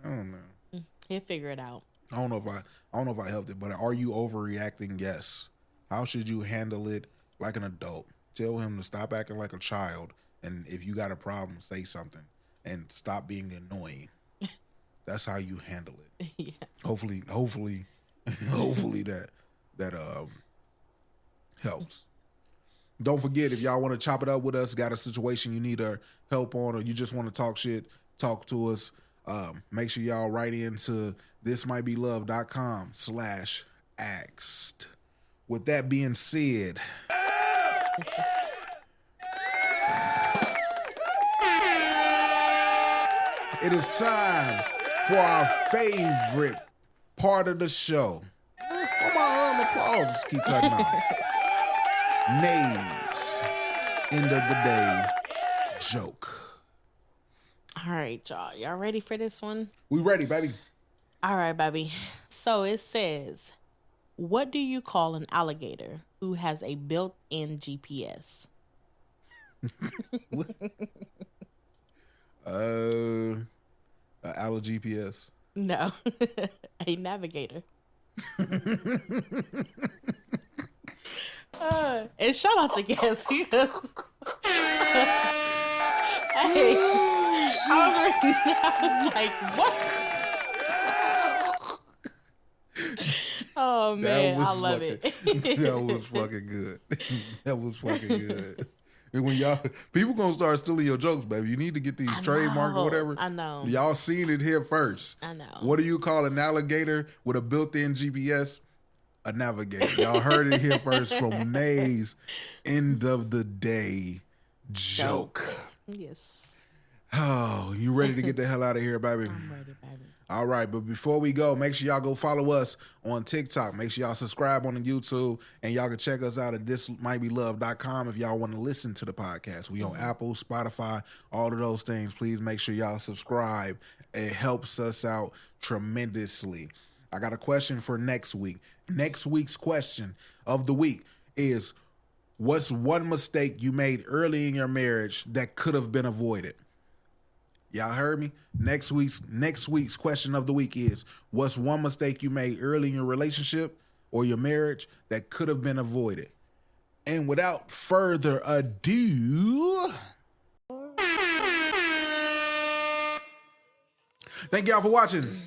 I don't know. He'll figure it out. I don't know if I helped it, but are you overreacting? Yes. How should you handle it like an adult? Tell him to stop acting like a child, and if you got a problem, say something, and stop being annoying. That's how you handle it. Yeah. Hopefully that helps. Don't forget, if y'all want to chop it up with us, got a situation you need our help on, or you just want to talk shit, talk to us. Make sure y'all write into thismightbelove.com/asked. With that being said, it is time for our favorite part of the show. Oh, my applause keep cutting off. Nays. End of the day joke. All right, y'all. Y'all ready for this one? We ready, baby. All right, baby. So it says, what do you call an alligator who has a built-in GPS? What? Allo GPS. No. A navigator. And shout out to guest because hey, I was reading that. I was like, what? Oh man, I love it. That was fucking good. That was fucking good. And when people gonna start stealing your jokes, baby. You need to get these trademarked or whatever. I know. Y'all seen it here first. I know. What do you call an alligator with a built-in GPS? A navigator. Y'all heard it here first from Nay's end of the day joke. Yes. Oh, you ready to get the hell out of here, baby? I'm ready, baby. All right, but before we go, make sure y'all go follow us on TikTok. Make sure y'all subscribe on the YouTube, and y'all can check us out at thismightbelove.com if y'all want to listen to the podcast. We on Apple, Spotify, all of those things. Please make sure y'all subscribe. It helps us out tremendously. I got a question for next week. Next week's question of the week is what's one mistake you made early in your marriage that could have been avoided? Y'all heard me? Next week's question of the week is, what's one mistake you made early in your relationship or your marriage that could have been avoided? And without further ado, thank y'all for watching.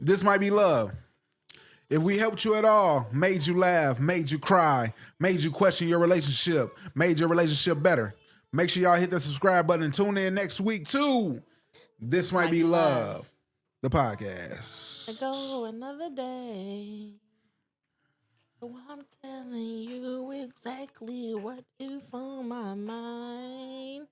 This might be love. If we helped you at all, made you laugh, made you cry, made you question your relationship, made your relationship better, make sure y'all hit the subscribe button and tune in next week too. This might be love, the podcast. I go another day. So I'm telling you exactly what is on my mind.